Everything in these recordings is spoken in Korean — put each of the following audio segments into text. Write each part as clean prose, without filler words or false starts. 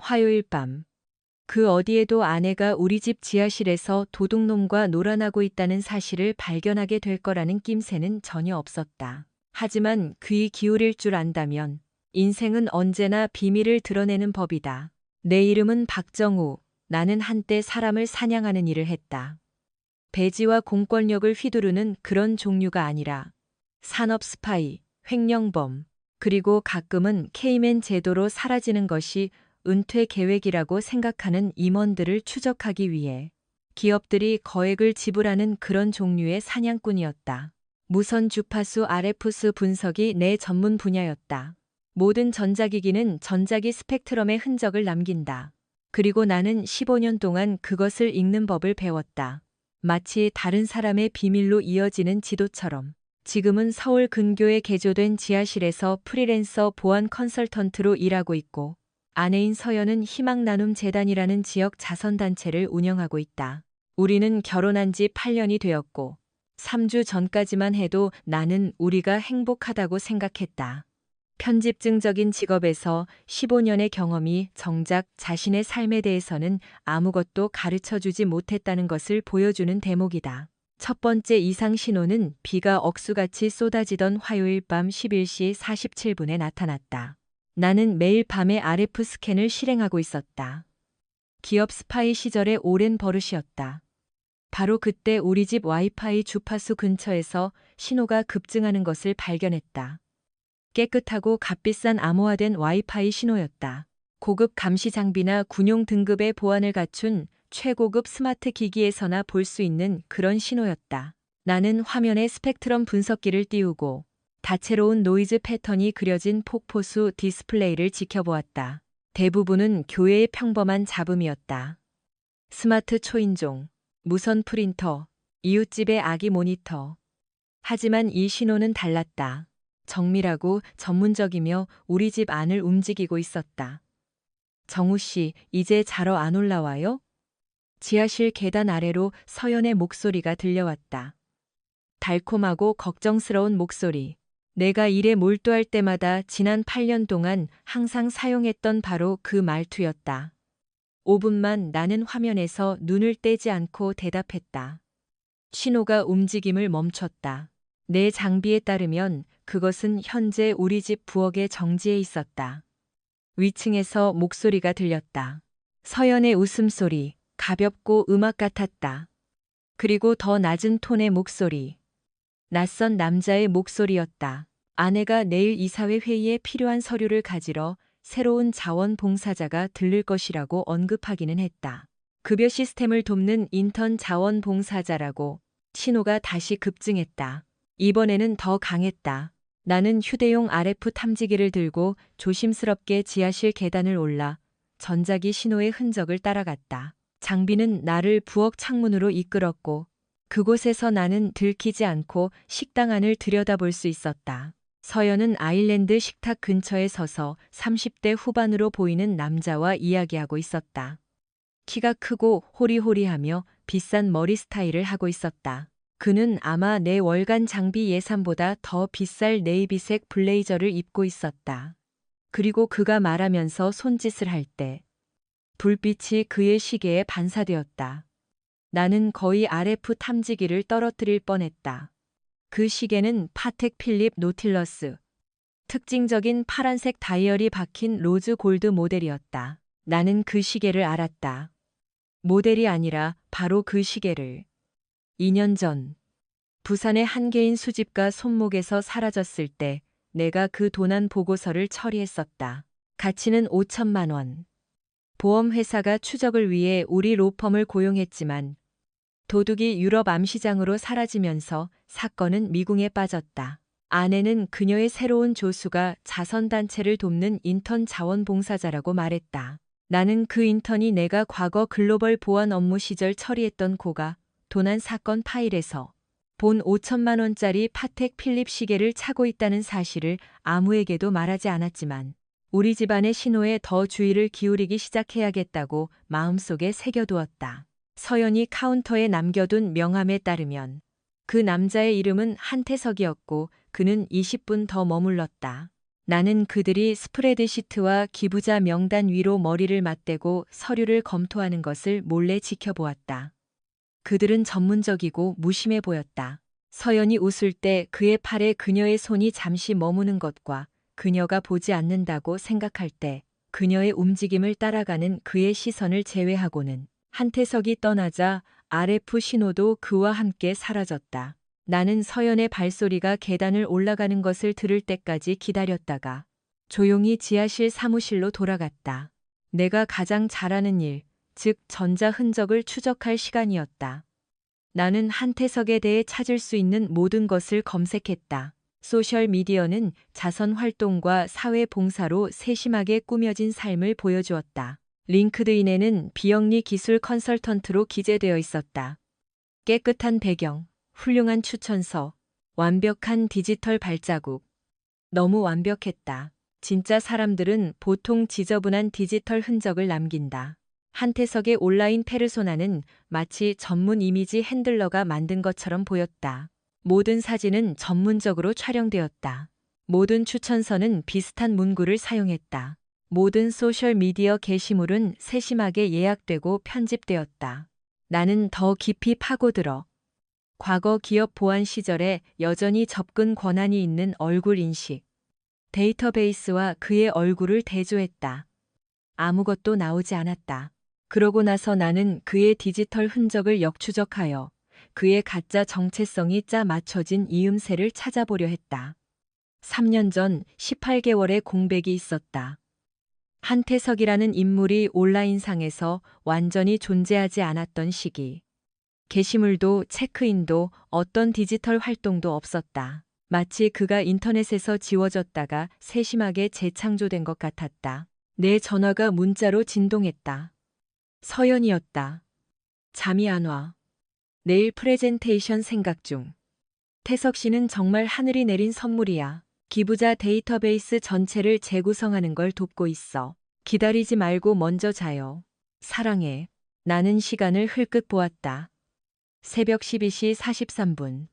화요일 밤. 그 어디에도 아내가 우리 집 지하실에서 도둑놈과 놀아나고 있다는 사실을 발견하게 될 거라는 낌새는 전혀 없었다. 하지만 귀 기울일 줄 안다면 인생은 언제나 비밀을 드러내는 법이다. 내 이름은 박정우. 나는 한때 사람을 사냥하는 일을 했다. 배지와 공권력을 휘두르는 그런 종류가 아니라 산업 스파이, 횡령범, 그리고 가끔은 케이맨 제도로 사라지는 것이 은퇴 계획이라고 생각하는 임원들을 추적하기 위해 기업들이 거액을 지불하는 그런 종류의 사냥꾼이었다. 무선 주파수 RFS 분석이 내 전문 분야였다. 모든 전자기기는 전자기 스펙트럼의 흔적을 남긴다. 그리고 나는 15년 동안 그것을 읽는 법을 배웠다. 마치 다른 사람의 비밀로 이어지는 지도처럼. 지금은 서울 근교에 개조된 지하실에서 프리랜서 보안 컨설턴트로 일하고 있고, 아내인 서연은 희망나눔 재단이라는 지역 자선단체를 운영하고 있다. 우리는 결혼한 지 8년이 되었고, 3주 전까지만 해도 나는 우리가 행복하다고 생각했다. 편집증적인 직업에서 15년의 경험이 정작 자신의 삶에 대해서는 아무것도 가르쳐주지 못했다는 것을 보여주는 대목이다. 첫 번째 이상 신호는 비가 억수같이 쏟아지던 화요일 밤 11시 47분에 나타났다. 나는 매일 밤에 RF 스캔을 실행하고 있었다. 기업 스파이 시절의 오랜 버릇이었다. 바로 그때 우리 집 와이파이 주파수 근처에서 신호가 급증하는 것을 발견했다. 깨끗하고 값비싼 암호화된 와이파이 신호였다. 고급 감시 장비나 군용 등급의 보안을 갖춘 최고급 스마트 기기에서나 볼 수 있는 그런 신호였다. 나는 화면에 스펙트럼 분석기를 띄우고 다채로운 노이즈 패턴이 그려진 폭포수 디스플레이를 지켜보았다. 대부분은 교회의 평범한 잡음이었다. 스마트 초인종, 무선 프린터, 이웃집의 아기 모니터. 하지만 이 신호는 달랐다. 정밀하고 전문적이며 우리 집 안을 움직이고 있었다. 정우 씨, 이제 자러 안 올라와요? 지하실 계단 아래로 서연의 목소리가 들려왔다. 달콤하고 걱정스러운 목소리. 내가 일에 몰두할 때마다 지난 8년 동안 항상 사용했던 바로 그 말투였다. 5분만 나는 화면에서 눈을 떼지 않고 대답했다. 신호가 움직임을 멈췄다. 내 장비에 따르면 그것은 현재 우리 집 부엌의 정지에 있었다. 위층에서 목소리가 들렸다. 서연의 웃음소리, 가볍고 음악 같았다. 그리고 더 낮은 톤의 목소리. 낯선 남자의 목소리였다. 아내가 내일 이사회 회의에 필요한 서류를 가지러 새로운 자원봉사자가 들를 것이라고 언급하기는 했다. 급여 시스템을 돕는 인턴 자원봉사자라고. 신호가 다시 급증했다. 이번에는 더 강했다. 나는 휴대용 RF 탐지기를 들고 조심스럽게 지하실 계단을 올라 전자기 신호의 흔적을 따라갔다. 장비는 나를 부엌 창문으로 이끌었고 그곳에서 나는 들키지 않고 식당 안을 들여다볼 수 있었다. 서연은 아일랜드 식탁 근처에 서서 30대 후반으로 보이는 남자와 이야기하고 있었다. 키가 크고 호리호리하며 비싼 머리 스타일을 하고 있었다. 그는 아마 내 월간 장비 예산보다 더 비쌀 네이비색 블레이저를 입고 있었다. 그리고 그가 말하면서 손짓을 할 때 불빛이 그의 시계에 반사되었다. 나는 거의 RF 탐지기를 떨어뜨릴 뻔했다. 그 시계는 파텍 필립 노틸러스. 특징적인 파란색 다이얼이 박힌 로즈 골드 모델이었다. 나는 그 시계를 알았다. 모델이 아니라 바로 그 시계를. 2년 전 부산의 한 개인 수집가 손목에서 사라졌을 때 내가 그 도난 보고서를 처리했었다. 가치는 5천만 원. 보험회사가 추적을 위해 우리 로펌을 고용했지만 도둑이 유럽 암시장으로 사라지면서 사건은 미궁에 빠졌다. 아내는 그녀의 새로운 조수가 자선단체를 돕는 인턴 자원봉사자라고 말했다. 나는 그 인턴이 내가 과거 글로벌 보안 업무 시절 처리했던 고가 도난 사건 파일에서 본 5천만 원짜리 파텍 필립 시계를 차고 있다는 사실을 아무에게도 말하지 않았지만 우리 집안의 신호에 더 주의를 기울이기 시작해야겠다고 마음속에 새겨두었다. 서연이 카운터에 남겨둔 명함에 따르면 그 남자의 이름은 한태석이었고 그는 20분 더 머물렀다. 나는 그들이 스프레드시트와 기부자 명단 위로 머리를 맞대고 서류를 검토하는 것을 몰래 지켜보았다. 그들은 전문적이고 무심해 보였다. 서연이 웃을 때 그의 팔에 그녀의 손이 잠시 머무는 것과 그녀가 보지 않는다고 생각할 때 그녀의 움직임을 따라가는 그의 시선을 제외하고는 한태석이 떠나자 RF 신호도 그와 함께 사라졌다. 나는 서연의 발소리가 계단을 올라가는 것을 들을 때까지 기다렸다가 조용히 지하실 사무실로 돌아갔다. 내가 가장 잘하는 일, 즉 전자 흔적을 추적할 시간이었다. 나는 한태석에 대해 찾을 수 있는 모든 것을 검색했다. 소셜미디어는 자선 활동과 사회 봉사로 세심하게 꾸며진 삶을 보여주었다. 링크드인에는 비영리 기술 컨설턴트로 기재되어 있었다. 깨끗한 배경, 훌륭한 추천서, 완벽한 디지털 발자국. 너무 완벽했다. 진짜 사람들은 보통 지저분한 디지털 흔적을 남긴다. 한태석의 온라인 페르소나는 마치 전문 이미지 핸들러가 만든 것처럼 보였다. 모든 사진은 전문적으로 촬영되었다. 모든 추천서는 비슷한 문구를 사용했다. 모든 소셜미디어 게시물은 세심하게 예약되고 편집되었다. 나는 더 깊이 파고들어 과거 기업 보안 시절에 여전히 접근 권한이 있는 얼굴 인식 데이터베이스와 그의 얼굴을 대조했다. 아무것도 나오지 않았다. 그러고 나서 나는 그의 디지털 흔적을 역추적하여 그의 가짜 정체성이 짜 맞춰진 이음새를 찾아보려 했다. 3년 전 18개월의 공백이 있었다. 한태석이라는 인물이 온라인상에서 완전히 존재하지 않았던 시기. 게시물도 체크인도 어떤 디지털 활동도 없었다. 마치 그가 인터넷에서 지워졌다가 세심하게 재창조된 것 같았다. 내 전화가 문자로 진동했다. 서연이었다. 잠이 안 와. 내일 프레젠테이션 생각 중. 태석 씨는 정말 하늘이 내린 선물이야. 기부자 데이터베이스 전체를 재구성하는 걸 돕고 있어. 기다리지 말고 먼저 자요. 사랑해. 나는 시간을 흘끗 보았다. 새벽 12시 43분.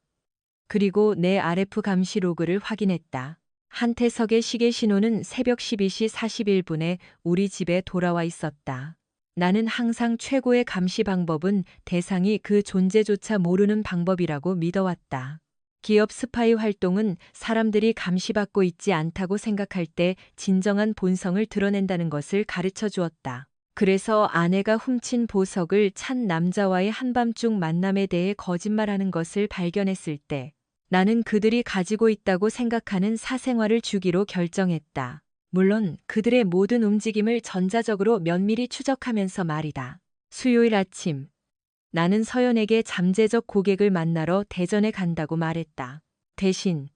그리고 내 RF 감시 로그를 확인했다. 한태석의 시계 신호는 새벽 12시 41분에 우리 집에 돌아와 있었다. 나는 항상 최고의 감시 방법은 대상이 그 존재조차 모르는 방법이라고 믿어왔다. 기업 스파이 활동은 사람들이 감시받고 있지 않다고 생각할 때 진정한 본성을 드러낸다는 것을 가르쳐 주었다. 그래서 아내가 훔친 보석을 찬 남자와의 한밤중 만남에 대해 거짓말하는 것을 발견했을 때 나는 그들이 가지고 있다고 생각하는 사생활을 주기로 결정했다. 물론 그들의 모든 움직임을 전자적으로 면밀히 추적하면서 말이다. 수요일 아침, 나는 서연에게 잠재적 고객을 만나러 대전에 간다고 말했다. 대신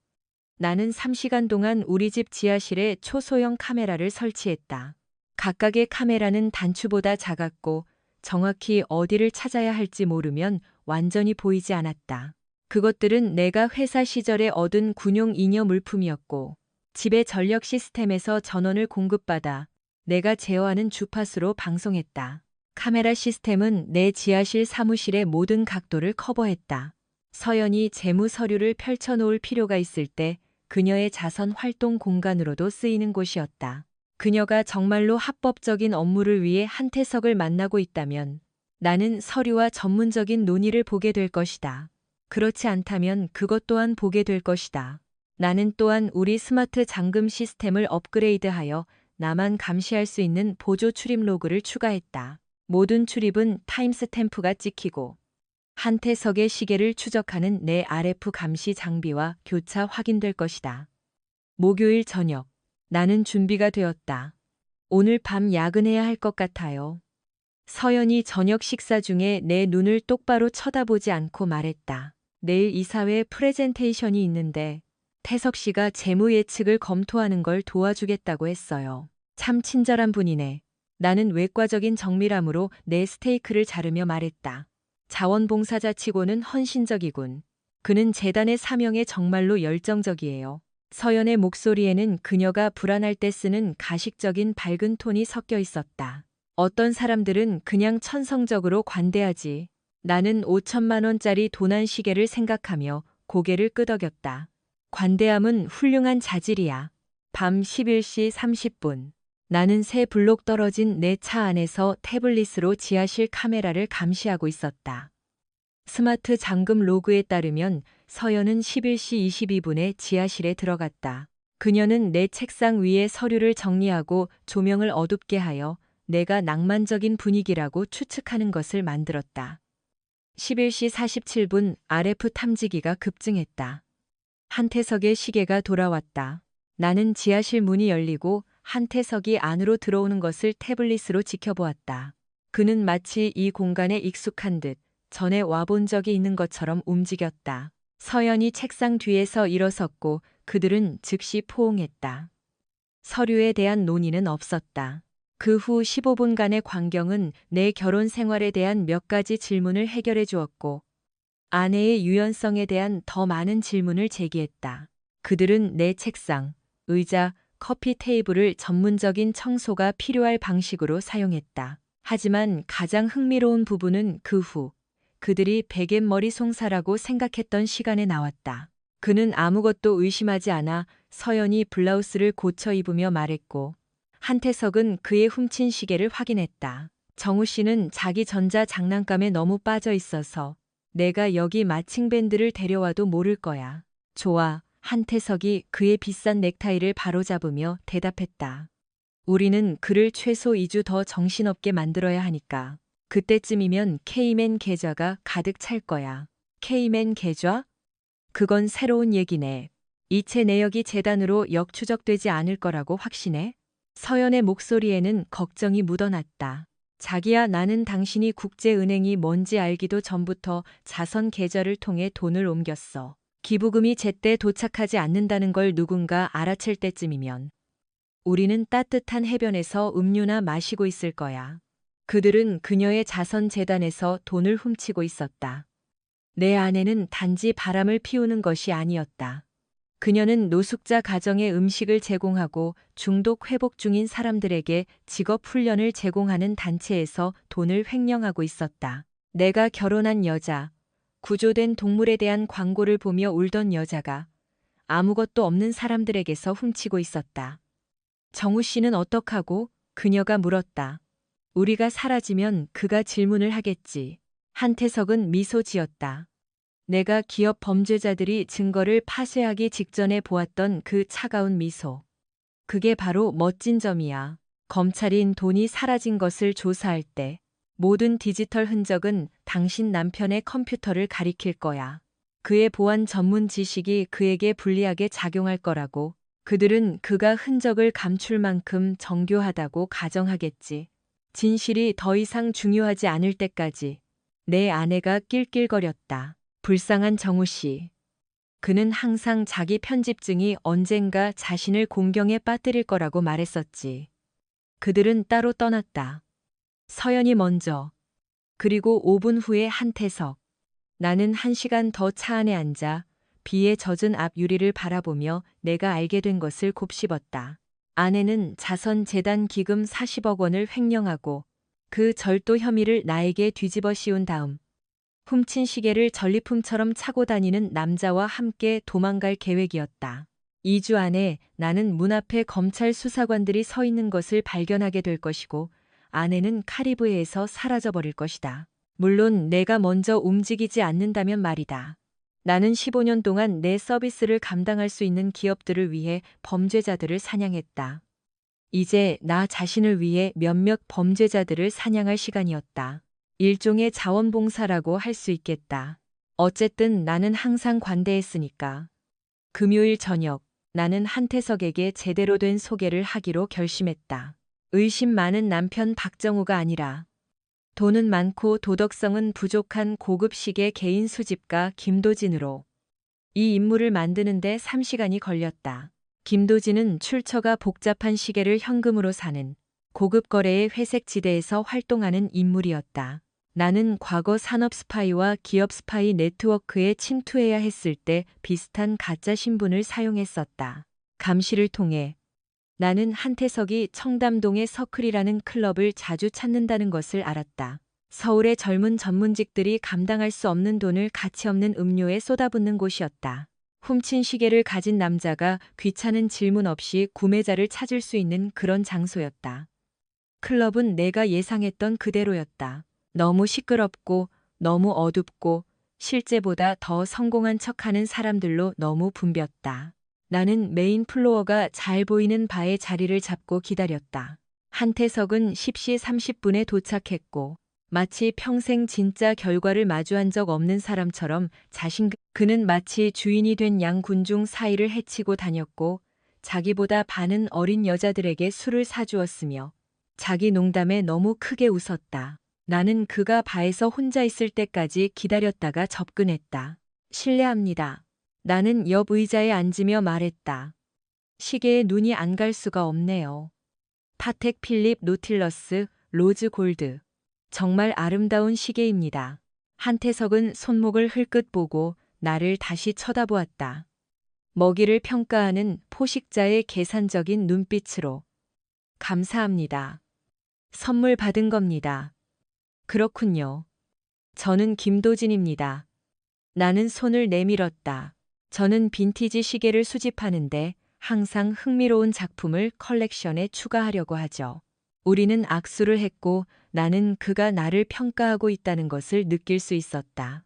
나는 3시간 동안 우리 집 지하실에 초소형 카메라를 설치했다. 각각의 카메라는 단추보다 작았고 정확히 어디를 찾아야 할지 모르면 완전히 보이지 않았다. 그것들은 내가 회사 시절에 얻은 군용 잉여 물품이었고 집의 전력 시스템에서 전원을 공급받아 내가 제어하는 주파수로 방송했다. 카메라 시스템은 내 지하실 사무실의 모든 각도를 커버했다. 서연이 재무 서류를 펼쳐놓을 필요가 있을 때 그녀의 자선 활동 공간으로도 쓰이는 곳이었다. 그녀가 정말로 합법적인 업무를 위해 한태석을 만나고 있다면 나는 서류와 전문적인 논의를 보게 될 것이다. 그렇지 않다면 그것 또한 보게 될 것이다. 나는 또한 우리 스마트 잠금 시스템을 업그레이드하여 나만 감시할 수 있는 보조 출입 로그를 추가했다. 모든 출입은 타임스탬프가 찍히고 한태석의 시계를 추적하는 내 RF 감시 장비와 교차 확인될 것이다. 목요일 저녁, 나는 준비가 되었다. 오늘 밤 야근해야 할 것 같아요. 서연이 저녁 식사 중에 내 눈을 똑바로 쳐다보지 않고 말했다. 내일 이사회 프레젠테이션이 있는데 태석 씨가 재무 예측을 검토하는 걸 도와주겠다고 했어요. 참 친절한 분이네. 나는 외과적인 정밀함으로 내 스테이크를 자르며 말했다. 자원봉사자치고는 헌신적이군. 그는 재단의 사명에 정말로 열정적이에요. 서연의 목소리에는 그녀가 불안할 때 쓰는 가식적인 밝은 톤이 섞여 있었다. 어떤 사람들은 그냥 천성적으로 관대하지. 나는 5천만 원짜리 도난 시계를 생각하며 고개를 끄덕였다. 관대함은 훌륭한 자질이야. 밤 11시 30분. 나는 새 블록 떨어진 내 차 안에서 태블릿으로 지하실 카메라를 감시하고 있었다. 스마트 잠금 로그에 따르면 서연은 11시 22분에 지하실에 들어갔다. 그녀는 내 책상 위에 서류를 정리하고 조명을 어둡게 하여 내가 낭만적인 분위기라고 추측하는 것을 만들었다. 11시 47분 RF 탐지기가 급증했다. 한태석의 시계가 돌아왔다. 나는 지하실 문이 열리고 한태석이 안으로 들어오는 것을 태블릿으로 지켜보았다. 그는 마치 이 공간에 익숙한 듯 전에 와본 적이 있는 것처럼 움직였다. 서연이 책상 뒤에서 일어섰고 그들은 즉시 포옹했다. 서류에 대한 논의는 없었다. 그 후 15분간의 광경은 내 결혼 생활에 대한 몇 가지 질문을 해결해 주었고 아내의 유연성에 대한 더 많은 질문을 제기했다. 그들은 내 책상, 의자, 커피 테이블을 전문적인 청소가 필요할 방식으로 사용했다. 하지만 가장 흥미로운 부분은 그 후 그들이 베갯머리 송사라고 생각했던 시간에 나왔다. 그는 아무것도 의심하지 않아 서연이 블라우스를 고쳐 입으며 말했고 한태석은 그의 훔친 시계를 확인했다. 정우 씨는 자기 전자 장난감에 너무 빠져 있어서 내가 여기 마칭 밴드를 데려와도 모를 거야. 좋아. 한태석이 그의 비싼 넥타이를 바로잡으며 대답했다. 우리는 그를 최소 2주 더 정신없게 만들어야 하니까. 그때쯤이면 K맨 계좌가 가득 찰 거야. K맨 계좌? 그건 새로운 얘기네. 이체 내역이 재단으로 역추적되지 않을 거라고 확신해? 서연의 목소리에는 걱정이 묻어났다. 자기야, 나는 당신이 국제은행이 뭔지 알기도 전부터 자선 계좌를 통해 돈을 옮겼어. 기부금이 제때 도착하지 않는다는 걸 누군가 알아챌 때쯤이면 우리는 따뜻한 해변에서 음료나 마시고 있을 거야. 그들은 그녀의 자선 재단에서 돈을 훔치고 있었다. 내 아내는 단지 바람을 피우는 것이 아니었다. 그녀는 노숙자 가정에 음식을 제공하고 중독 회복 중인 사람들에게 직업 훈련을 제공하는 단체에서 돈을 횡령하고 있었다. 내가 결혼한 여자, 구조된 동물에 대한 광고를 보며 울던 여자가 아무것도 없는 사람들에게서 훔치고 있었다. 정우 씨는 어떡하고? 그녀가 물었다. 우리가 사라지면 그가 질문을 하겠지. 한태석은 미소 지었다. 내가 기업 범죄자들이 증거를 파쇄하기 직전에 보았던 그 차가운 미소. 그게 바로 멋진 점이야. 검찰인 돈이 사라진 것을 조사할 때 모든 디지털 흔적은 당신 남편의 컴퓨터를 가리킬 거야. 그의 보안 전문 지식이 그에게 불리하게 작용할 거라고. 그들은 그가 흔적을 감출 만큼 정교하다고 가정하겠지. 진실이 더 이상 중요하지 않을 때까지. 내 아내가 낄낄거렸다. 불쌍한 정우 씨. 그는 항상 자기 편집증이 언젠가 자신을 공경에 빠뜨릴 거라고 말했었지. 그들은 따로 떠났다. 서연이 먼저. 그리고 5분 후에 한태석. 나는 1시간 더 차 안에 앉아 비에 젖은 앞 유리를 바라보며 내가 알게 된 것을 곱씹었다. 아내는 자선 재단 기금 40억 원을 횡령하고 그 절도 혐의를 나에게 뒤집어 씌운 다음 훔친 시계를 전리품처럼 차고 다니는 남자와 함께 도망갈 계획이었다. 2주 안에 나는 문 앞에 검찰 수사관들이 서 있는 것을 발견하게 될 것이고 아내는 카리브해에서 사라져버릴 것이다. 물론 내가 먼저 움직이지 않는다면 말이다. 나는 15년 동안 내 서비스를 감당할 수 있는 기업들을 위해 범죄자들을 사냥했다. 이제 나 자신을 위해 몇몇 범죄자들을 사냥할 시간이었다. 일종의 자원봉사라고 할 수 있겠다. 어쨌든 나는 항상 관대했으니까. 금요일 저녁, 나는 한태석에게 제대로 된 소개를 하기로 결심했다. 의심 많은 남편 박정우가 아니라 돈은 많고 도덕성은 부족한 고급식의 개인 수집가 김도진으로. 이 인물을 만드는데 3시간이 걸렸다. 김도진은 출처가 복잡한 시계를 현금으로 사는 고급 거래의 회색 지대에서 활동하는 인물이었다. 나는 과거 산업 스파이와 기업 스파이 네트워크에 침투해야 했을 때 비슷한 가짜 신분을 사용했었다. 감시를 통해 나는 한태석이 청담동의 서클이라는 클럽을 자주 찾는다는 것을 알았다. 서울의 젊은 전문직들이 감당할 수 없는 돈을 가치없는 음료에 쏟아붓는 곳이었다. 훔친 시계를 가진 남자가 귀찮은 질문 없이 구매자를 찾을 수 있는 그런 장소였다. 클럽은 내가 예상했던 그대로였다. 너무 시끄럽고 너무 어둡고 실제보다 더 성공한 척하는 사람들로 너무 붐볐다. 나는 메인 플로어가 잘 보이는 바에 자리를 잡고 기다렸다. 한태석은 10시 30분에 도착했고 마치 평생 진짜 결과를 마주한 적 없는 사람처럼 그는 마치 주인이 된 양군중 사이를 헤치고 다녔고 자기보다 반은 어린 여자들에게 술을 사주었으며 자기 농담에 너무 크게 웃었다. 나는 그가 바에서 혼자 있을 때까지 기다렸다가 접근했다. 실례합니다. 나는 옆 의자에 앉으며 말했다. 시계에 눈이 안 갈 수가 없네요. 파텍 필립 노틸러스 로즈 골드. 정말 아름다운 시계입니다. 한태석은 손목을 흘끗 보고 나를 다시 쳐다보았다. 먹이를 평가하는 포식자의 계산적인 눈빛으로. 감사합니다. 선물 받은 겁니다. 그렇군요. 저는 김도진입니다. 나는 손을 내밀었다. 저는 빈티지 시계를 수집하는데 항상 흥미로운 작품을 컬렉션에 추가하려고 하죠. 우리는 악수를 했고 나는 그가 나를 평가하고 있다는 것을 느낄 수 있었다.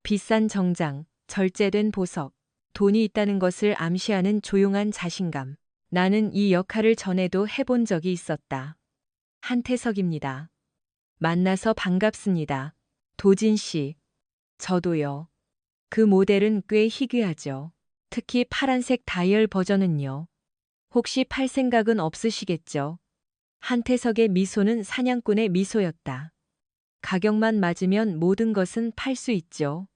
비싼 정장, 절제된 보석, 돈이 있다는 것을 암시하는 조용한 자신감. 나는 이 역할을 전에도 해본 적이 있었다. 한태석입니다. 만나서 반갑습니다. 도진 씨. 저도요. 그 모델은 꽤 희귀하죠. 특히 파란색 다이얼 버전은요. 혹시 팔 생각은 없으시겠죠? 한태석의 미소는 사냥꾼의 미소였다. 가격만 맞으면 모든 것은 팔 수 있죠.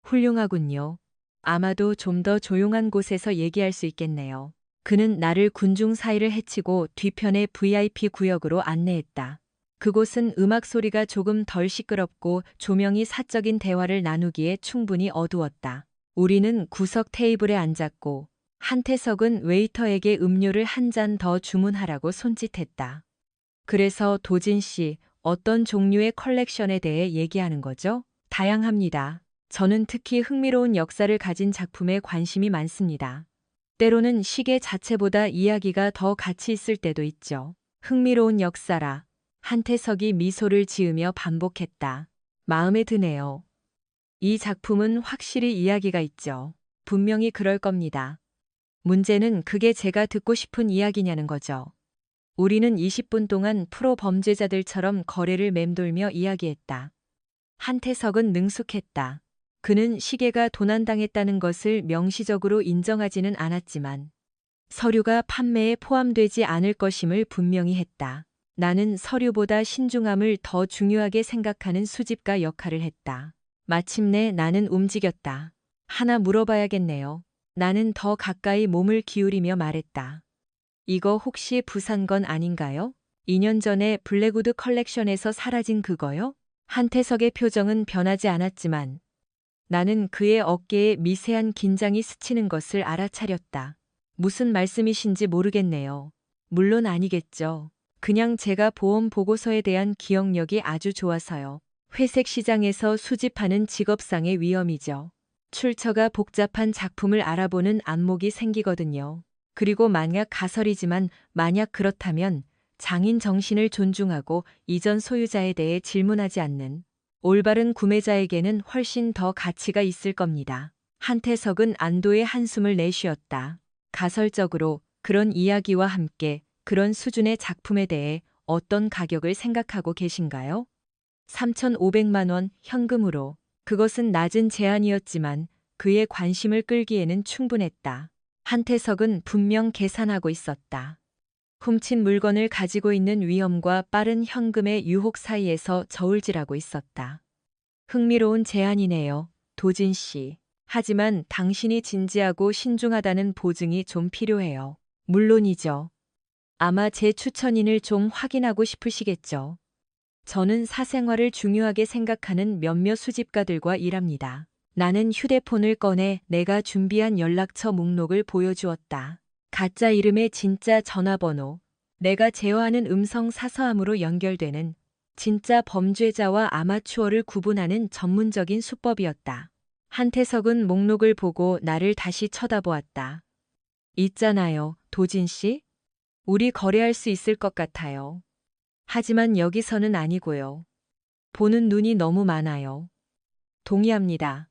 훌륭하군요. 아마도 좀 더 조용한 곳에서 얘기할 수 있겠네요. 그는 나를 군중 사이를 헤치고 뒤편의 VIP 구역으로 안내했다. 그곳은 음악 소리가 조금 덜 시끄럽고 조명이 사적인 대화를 나누기에 충분히 어두웠다. 우리는 구석 테이블에 앉았고 한태석은 웨이터에게 음료를 한 잔 더 주문하라고 손짓했다. 그래서 도진 씨, 어떤 종류의 컬렉션에 대해 얘기하는 거죠? 다양합니다. 저는 특히 흥미로운 역사를 가진 작품에 관심이 많습니다. 때로는 시계 자체보다 이야기가 더 가치 있을 때도 있죠. 흥미로운 역사라. 한태석이 미소를 지으며 반복했다. 마음에 드네요. 이 작품은 확실히 이야기가 있죠. 분명히 그럴 겁니다. 문제는 그게 제가 듣고 싶은 이야기냐는 거죠. 우리는 20분 동안 프로 범죄자들처럼 거래를 맴돌며 이야기했다. 한태석은 능숙했다. 그는 시계가 도난당했다는 것을 명시적으로 인정하지는 않았지만 서류가 판매에 포함되지 않을 것임을 분명히 했다. 나는 서류보다 신중함을 더 중요하게 생각하는 수집가 역할을 했다. 마침내 나는 움직였다. 하나 물어봐야겠네요. 나는 더 가까이 몸을 기울이며 말했다. 이거 혹시 부산 건 아닌가요? 2년 전에 블랙우드 컬렉션에서 사라진 그거요? 한태석의 표정은 변하지 않았지만 나는 그의 어깨에 미세한 긴장이 스치는 것을 알아차렸다. 무슨 말씀이신지 모르겠네요. 물론 아니겠죠. 그냥 제가 보험 보고서에 대한 기억력이 아주 좋아서요. 회색 시장에서 수집하는 직업상의 위험이죠. 출처가 복잡한 작품을 알아보는 안목이 생기거든요. 그리고 만약 가설이지만 만약 그렇다면 장인 정신을 존중하고 이전 소유자에 대해 질문하지 않는 올바른 구매자에게는 훨씬 더 가치가 있을 겁니다. 한태석은 안도의 한숨을 내쉬었다. 가설적으로 그런 이야기와 함께 그런 수준의 작품에 대해 어떤 가격을 생각하고 계신가요? 3,500만 원 현금으로. 그것은 낮은 제안이었지만 그의 관심을 끌기에는 충분했다. 한태석은 분명 계산하고 있었다. 훔친 물건을 가지고 있는 위험과 빠른 현금의 유혹 사이에서 저울질하고 있었다. 흥미로운 제안이네요, 도진 씨. 하지만 당신이 진지하고 신중하다는 보증이 좀 필요해요. 물론이죠. 아마 제 추천인을 좀 확인하고 싶으시겠죠. 저는 사생활을 중요하게 생각하는 몇몇 수집가들과 일합니다. 나는 휴대폰을 꺼내 내가 준비한 연락처 목록을 보여주었다. 가짜 이름의 진짜 전화번호, 내가 제어하는 음성 사서함으로 연결되는 진짜 범죄자와 아마추어를 구분하는 전문적인 수법이었다. 한태석은 목록을 보고 나를 다시 쳐다보았다. 있잖아요, 도진 씨. 우리 거래할 수 있을 것 같아요. 하지만 여기서는 아니고요. 보는 눈이 너무 많아요. 동의합니다.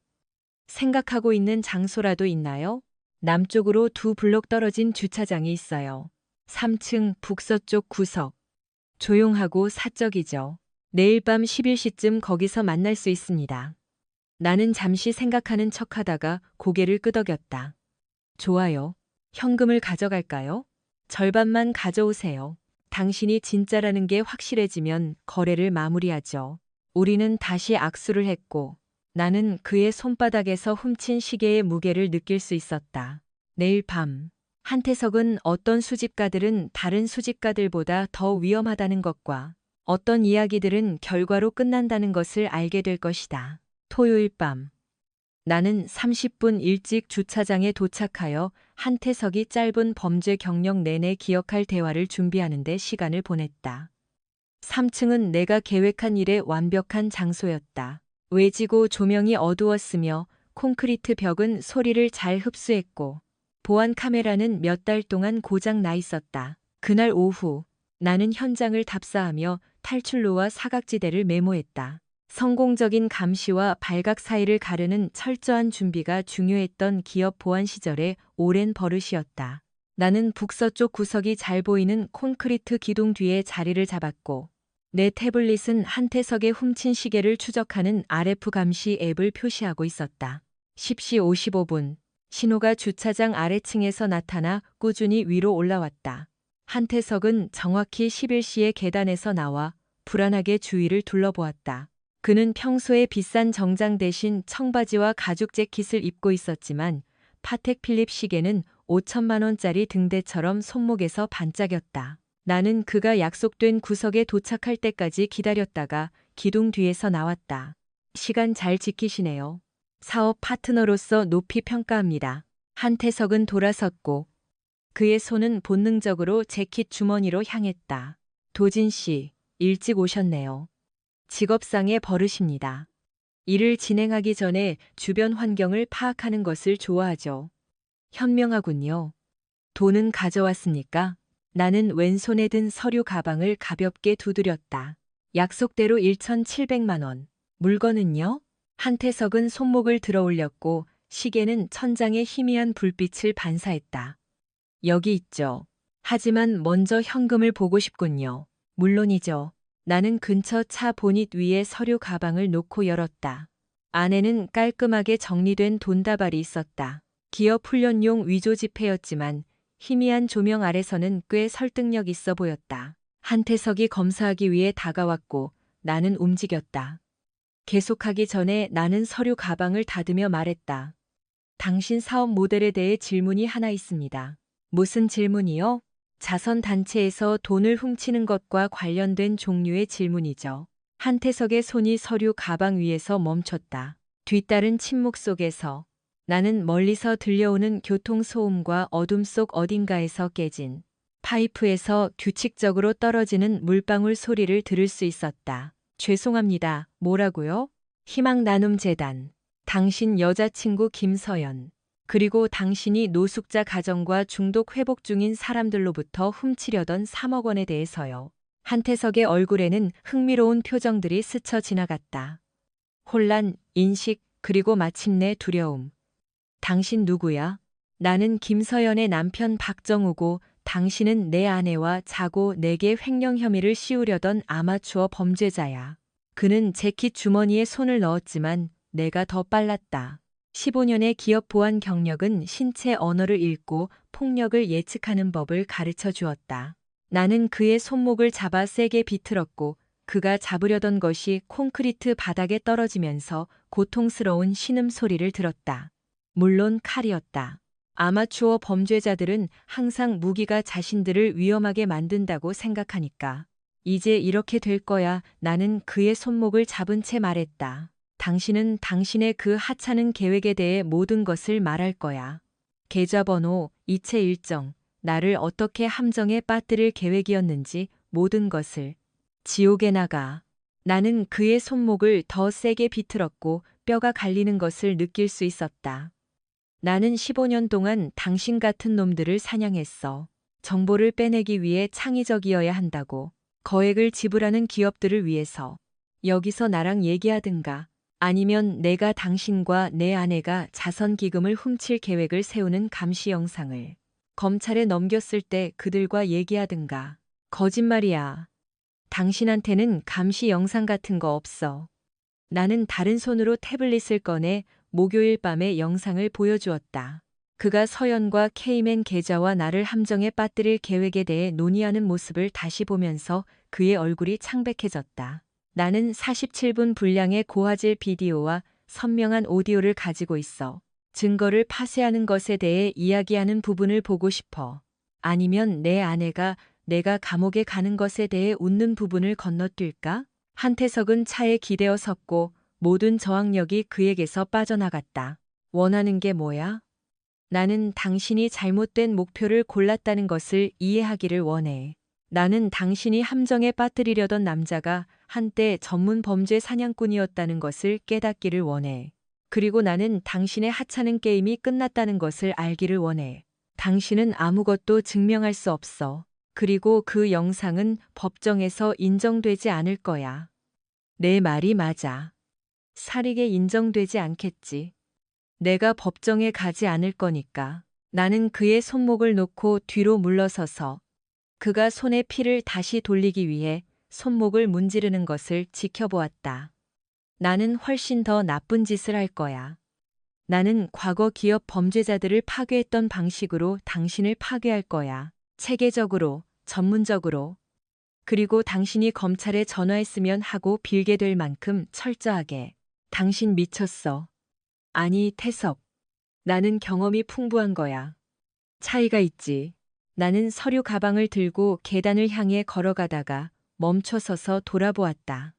생각하고 있는 장소라도 있나요? 남쪽으로 2블록 떨어진 주차장이 있어요. 3층 북서쪽 구석. 조용하고 사적이죠. 내일 밤 11시쯤 거기서 만날 수 있습니다. 나는 잠시 생각하는 척하다가 고개를 끄덕였다. 좋아요. 현금을 가져갈까요? 절반만 가져오세요. 당신이 진짜라는 게 확실해지면 거래를 마무리하죠. 우리는 다시 악수를 했고 나는 그의 손바닥에서 훔친 시계의 무게를 느낄 수 있었다. 내일 밤 한태석은 어떤 수집가들은 다른 수집가들보다 더 위험하다는 것과 어떤 이야기들은 결과로 끝난다는 것을 알게 될 것이다. 토요일 밤 나는 30분 일찍 주차장에 도착하여 한태석이 짧은 범죄 경력 내내 기억할 대화를 준비하는 데 시간을 보냈다. 3층은 내가 계획한 일의 완벽한 장소였다. 외지고 조명이 어두웠으며 콘크리트 벽은 소리를 잘 흡수했고 보안 카메라는 몇 달 동안 고장 나 있었다. 그날 오후 나는 현장을 답사하며 탈출로와 사각지대를 메모했다. 성공적인 감시와 발각 사이를 가르는 철저한 준비가 중요했던 기업 보안 시절의 오랜 버릇이었다. 나는 북서쪽 구석이 잘 보이는 콘크리트 기둥 뒤에 자리를 잡았고 내 태블릿은 한태석의 훔친 시계를 추적하는 RF 감시 앱을 표시하고 있었다. 10시 55분 신호가 주차장 아래층에서 나타나 꾸준히 위로 올라왔다. 한태석은 정확히 11시에 계단에서 나와 불안하게 주위를 둘러보았다. 그는 평소에 비싼 정장 대신 청바지와 가죽 재킷을 입고 있었지만 파텍 필립 시계는 5천만 원짜리 등대처럼 손목에서 반짝였다. 나는 그가 약속된 구석에 도착할 때까지 기다렸다가 기둥 뒤에서 나왔다. 시간 잘 지키시네요. 사업 파트너로서 높이 평가합니다. 한태석은 돌아섰고 그의 손은 본능적으로 재킷 주머니로 향했다. 도진 씨, 일찍 오셨네요. 직업상의 버릇입니다. 일을 진행하기 전에 주변 환경을 파악하는 것을 좋아하죠. 현명하군요. 돈은 가져왔습니까? 나는 왼손에 든 서류 가방을 가볍게 두드렸다. 약속대로 1,700만 원. 물건은요? 한태석은 손목을 들어 올렸고 시계는 천장에 희미한 불빛을 반사했다. 여기 있죠. 하지만 먼저 현금을 보고 싶군요. 물론이죠. 나는 근처 차 보닛 위에 서류 가방을 놓고 열었다. 안에는 깔끔하게 정리된 돈다발이 있었다. 기업 훈련용 위조 지폐였지만 희미한 조명 아래서는 꽤 설득력 있어 보였다. 한태석이 검사하기 위해 다가왔고 나는 움직였다. 계속하기 전에 나는 서류 가방을 닫으며 말했다. 당신 사업 모델에 대해 질문이 하나 있습니다. 무슨 질문이요? 자선단체에서 돈을 훔치는 것과 관련된 종류의 질문이죠. 한태석의 손이 서류 가방 위에서 멈췄다. 뒤따른 침묵 속에서 나는 멀리서 들려오는 교통소음과 어둠 속 어딘가에서 깨진 파이프에서 규칙적으로 떨어지는 물방울 소리를 들을 수 있었다. 죄송합니다. 뭐라고요? 희망나눔재단. 당신 여자친구 김서연. 그리고 당신이 노숙자 가정과 중독 회복 중인 사람들로부터 훔치려던 3억 원에 대해서요. 한태석의 얼굴에는 흥미로운 표정들이 스쳐 지나갔다. 혼란, 인식, 그리고 마침내 두려움. 당신 누구야? 나는 김서연의 남편 박정우고 당신은 내 아내와 자고 내게 횡령 혐의를 씌우려던 아마추어 범죄자야. 그는 재킷 주머니에 손을 넣었지만 내가 더 빨랐다. 15년의 기업 보안 경력은 신체 언어를 읽고 폭력을 예측하는 법을 가르쳐 주었다. 나는 그의 손목을 잡아 세게 비틀었고 그가 잡으려던 것이 콘크리트 바닥에 떨어지면서 고통스러운 신음 소리를 들었다. 물론 칼이었다. 아마추어 범죄자들은 항상 무기가 자신들을 위험하게 만든다고 생각하니까. 이제 이렇게 될 거야. 나는 그의 손목을 잡은 채 말했다. 당신은 당신의 그 하찮은 계획에 대해 모든 것을 말할 거야. 계좌번호, 이체 일정, 나를 어떻게 함정에 빠뜨릴 계획이었는지 모든 것을. 지옥에 나가. 나는 그의 손목을 더 세게 비틀었고 뼈가 갈리는 것을 느낄 수 있었다. 나는 15년 동안 당신 같은 놈들을 사냥했어. 정보를 빼내기 위해 창의적이어야 한다고. 거액을 지불하는 기업들을 위해서. 여기서 나랑 얘기하든가. 아니면 내가 당신과 내 아내가 자선 기금을 훔칠 계획을 세우는 감시 영상을 검찰에 넘겼을 때 그들과 얘기하든가. 거짓말이야. 당신한테는 감시 영상 같은 거 없어. 나는 다른 손으로 태블릿을 꺼내 목요일 밤에 영상을 보여주었다. 그가 서연과 케이맨 계좌와 나를 함정에 빠뜨릴 계획에 대해 논의하는 모습을 다시 보면서 그의 얼굴이 창백해졌다. 나는 47분 분량의 고화질 비디오와 선명한 오디오를 가지고 있어. 증거를 파쇄하는 것에 대해 이야기하는 부분을 보고 싶어. 아니면 내 아내가 내가 감옥에 가는 것에 대해 웃는 부분을 건너뛸까? 한태석은 차에 기대어 섰고 모든 저항력이 그에게서 빠져나갔다. 원하는 게 뭐야? 나는 당신이 잘못된 목표를 골랐다는 것을 이해하기를 원해. 나는 당신이 함정에 빠뜨리려던 남자가 한때 전문 범죄 사냥꾼이었다는 것을 깨닫기를 원해. 그리고 나는 당신의 하찮은 게임이 끝났다는 것을 알기를 원해. 당신은 아무것도 증명할 수 없어. 그리고 그 영상은 법정에서 인정되지 않을 거야. 내 말이 맞아. 사릭에 인정되지 않겠지. 내가 법정에 가지 않을 거니까. 나는 그의 손목을 놓고 뒤로 물러서서 그가 손에 피를 다시 돌리기 위해 손목을 문지르는 것을 지켜보았다. 나는 훨씬 더 나쁜 짓을 할 거야. 나는 과거 기업 범죄자들을 파괴했던 방식으로 당신을 파괴할 거야. 체계적으로, 전문적으로. 그리고 당신이 검찰에 전화했으면 하고 빌게 될 만큼 철저하게. 당신 미쳤어. 아니, 태석. 나는 경험이 풍부한 거야. 차이가 있지. 나는 서류 가방을 들고 계단을 향해 걸어가다가 멈춰서서 돌아보았다.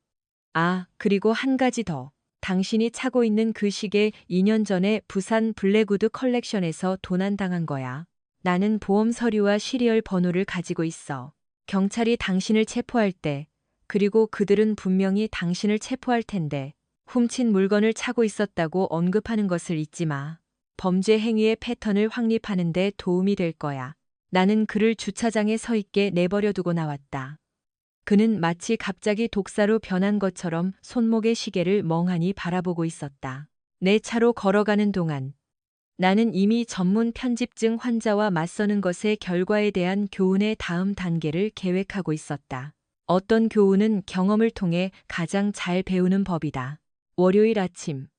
아, 그리고 한 가지 더. 당신이 차고 있는 그 시계 2년 전에 부산 블랙우드 컬렉션에서 도난당한 거야. 나는 보험 서류와 시리얼 번호를 가지고 있어. 경찰이 당신을 체포할 때, 그리고 그들은 분명히 당신을 체포할 텐데, 훔친 물건을 차고 있었다고 언급하는 것을 잊지 마. 범죄 행위의 패턴을 확립하는 데 도움이 될 거야. 나는 그를 주차장에 서 있게 내버려 두고 나왔다. 그는 마치 갑자기 독사로 변한 것처럼 손목의 시계를 멍하니 바라보고 있었다. 내 차로 걸어가는 동안 나는 이미 전문 편집증 환자와 맞서는 것의 결과에 대한 교훈의 다음 단계를 계획하고 있었다. 어떤 교훈은 경험을 통해 가장 잘 배우는 법이다. 월요일 아침.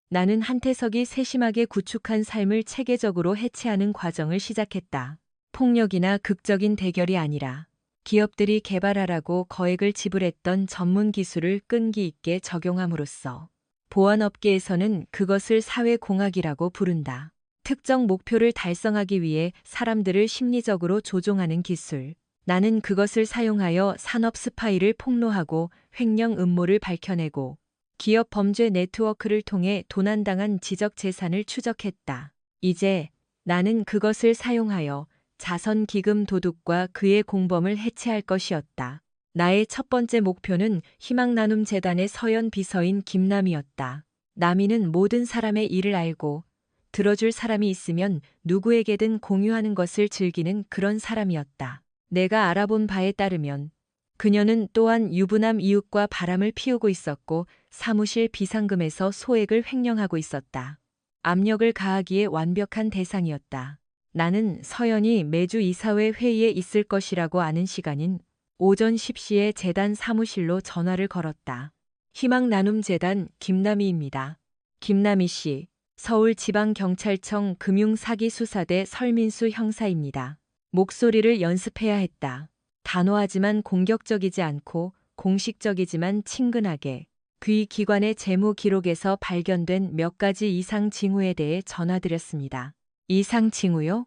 나는 한태석이 세심하게 구축한 삶을 체계적으로 해체하는 과정을 시작했다. 폭력이나 극적인 대결이 아니라 기업들이 개발하라고 거액을 지불했던 전문 기술을 끈기 있게 적용함으로써 보안업계에서는 그것을 사회공학이라고 부른다. 특정 목표를 달성하기 위해 사람들을 심리적으로 조종하는 기술. 나는 그것을 사용하여 산업 스파이를 폭로하고 횡령 음모를 밝혀내고 기업 범죄 네트워크를 통해 도난당한 지적 재산을 추적했다. 이제 나는 그것을 사용하여 자선 기금 도둑과 그의 공범을 해체할 것이었다. 나의 첫 번째 목표는 희망나눔 재단의 서연 비서인 김남희였다. 남희는 모든 사람의 일을 알고 들어줄 사람이 있으면 누구에게든 공유하는 것을 즐기는 그런 사람이었다. 내가 알아본 바에 따르면 그녀는 또한 유부남 이웃과 바람을 피우고 있었고 사무실 비상금에서 소액을 횡령하고 있었다. 압력을 가하기에 완벽한 대상이었다. 나는 서연이 매주 이사회 회의에 있을 것이라고 아는 시간인 오전 10시에 재단 사무실로 전화를 걸었다. 희망나눔재단 김남희입니다. 김남희 씨, 서울지방경찰청 금융사기수사대 설민수 형사입니다. 목소리를 연습해야 했다. 단호하지만 공격적이지 않고 공식적이지만 친근하게 귀 기관의 재무 기록에서 발견된 몇 가지 이상 징후에 대해 전화드렸습니다. 이상 징후요?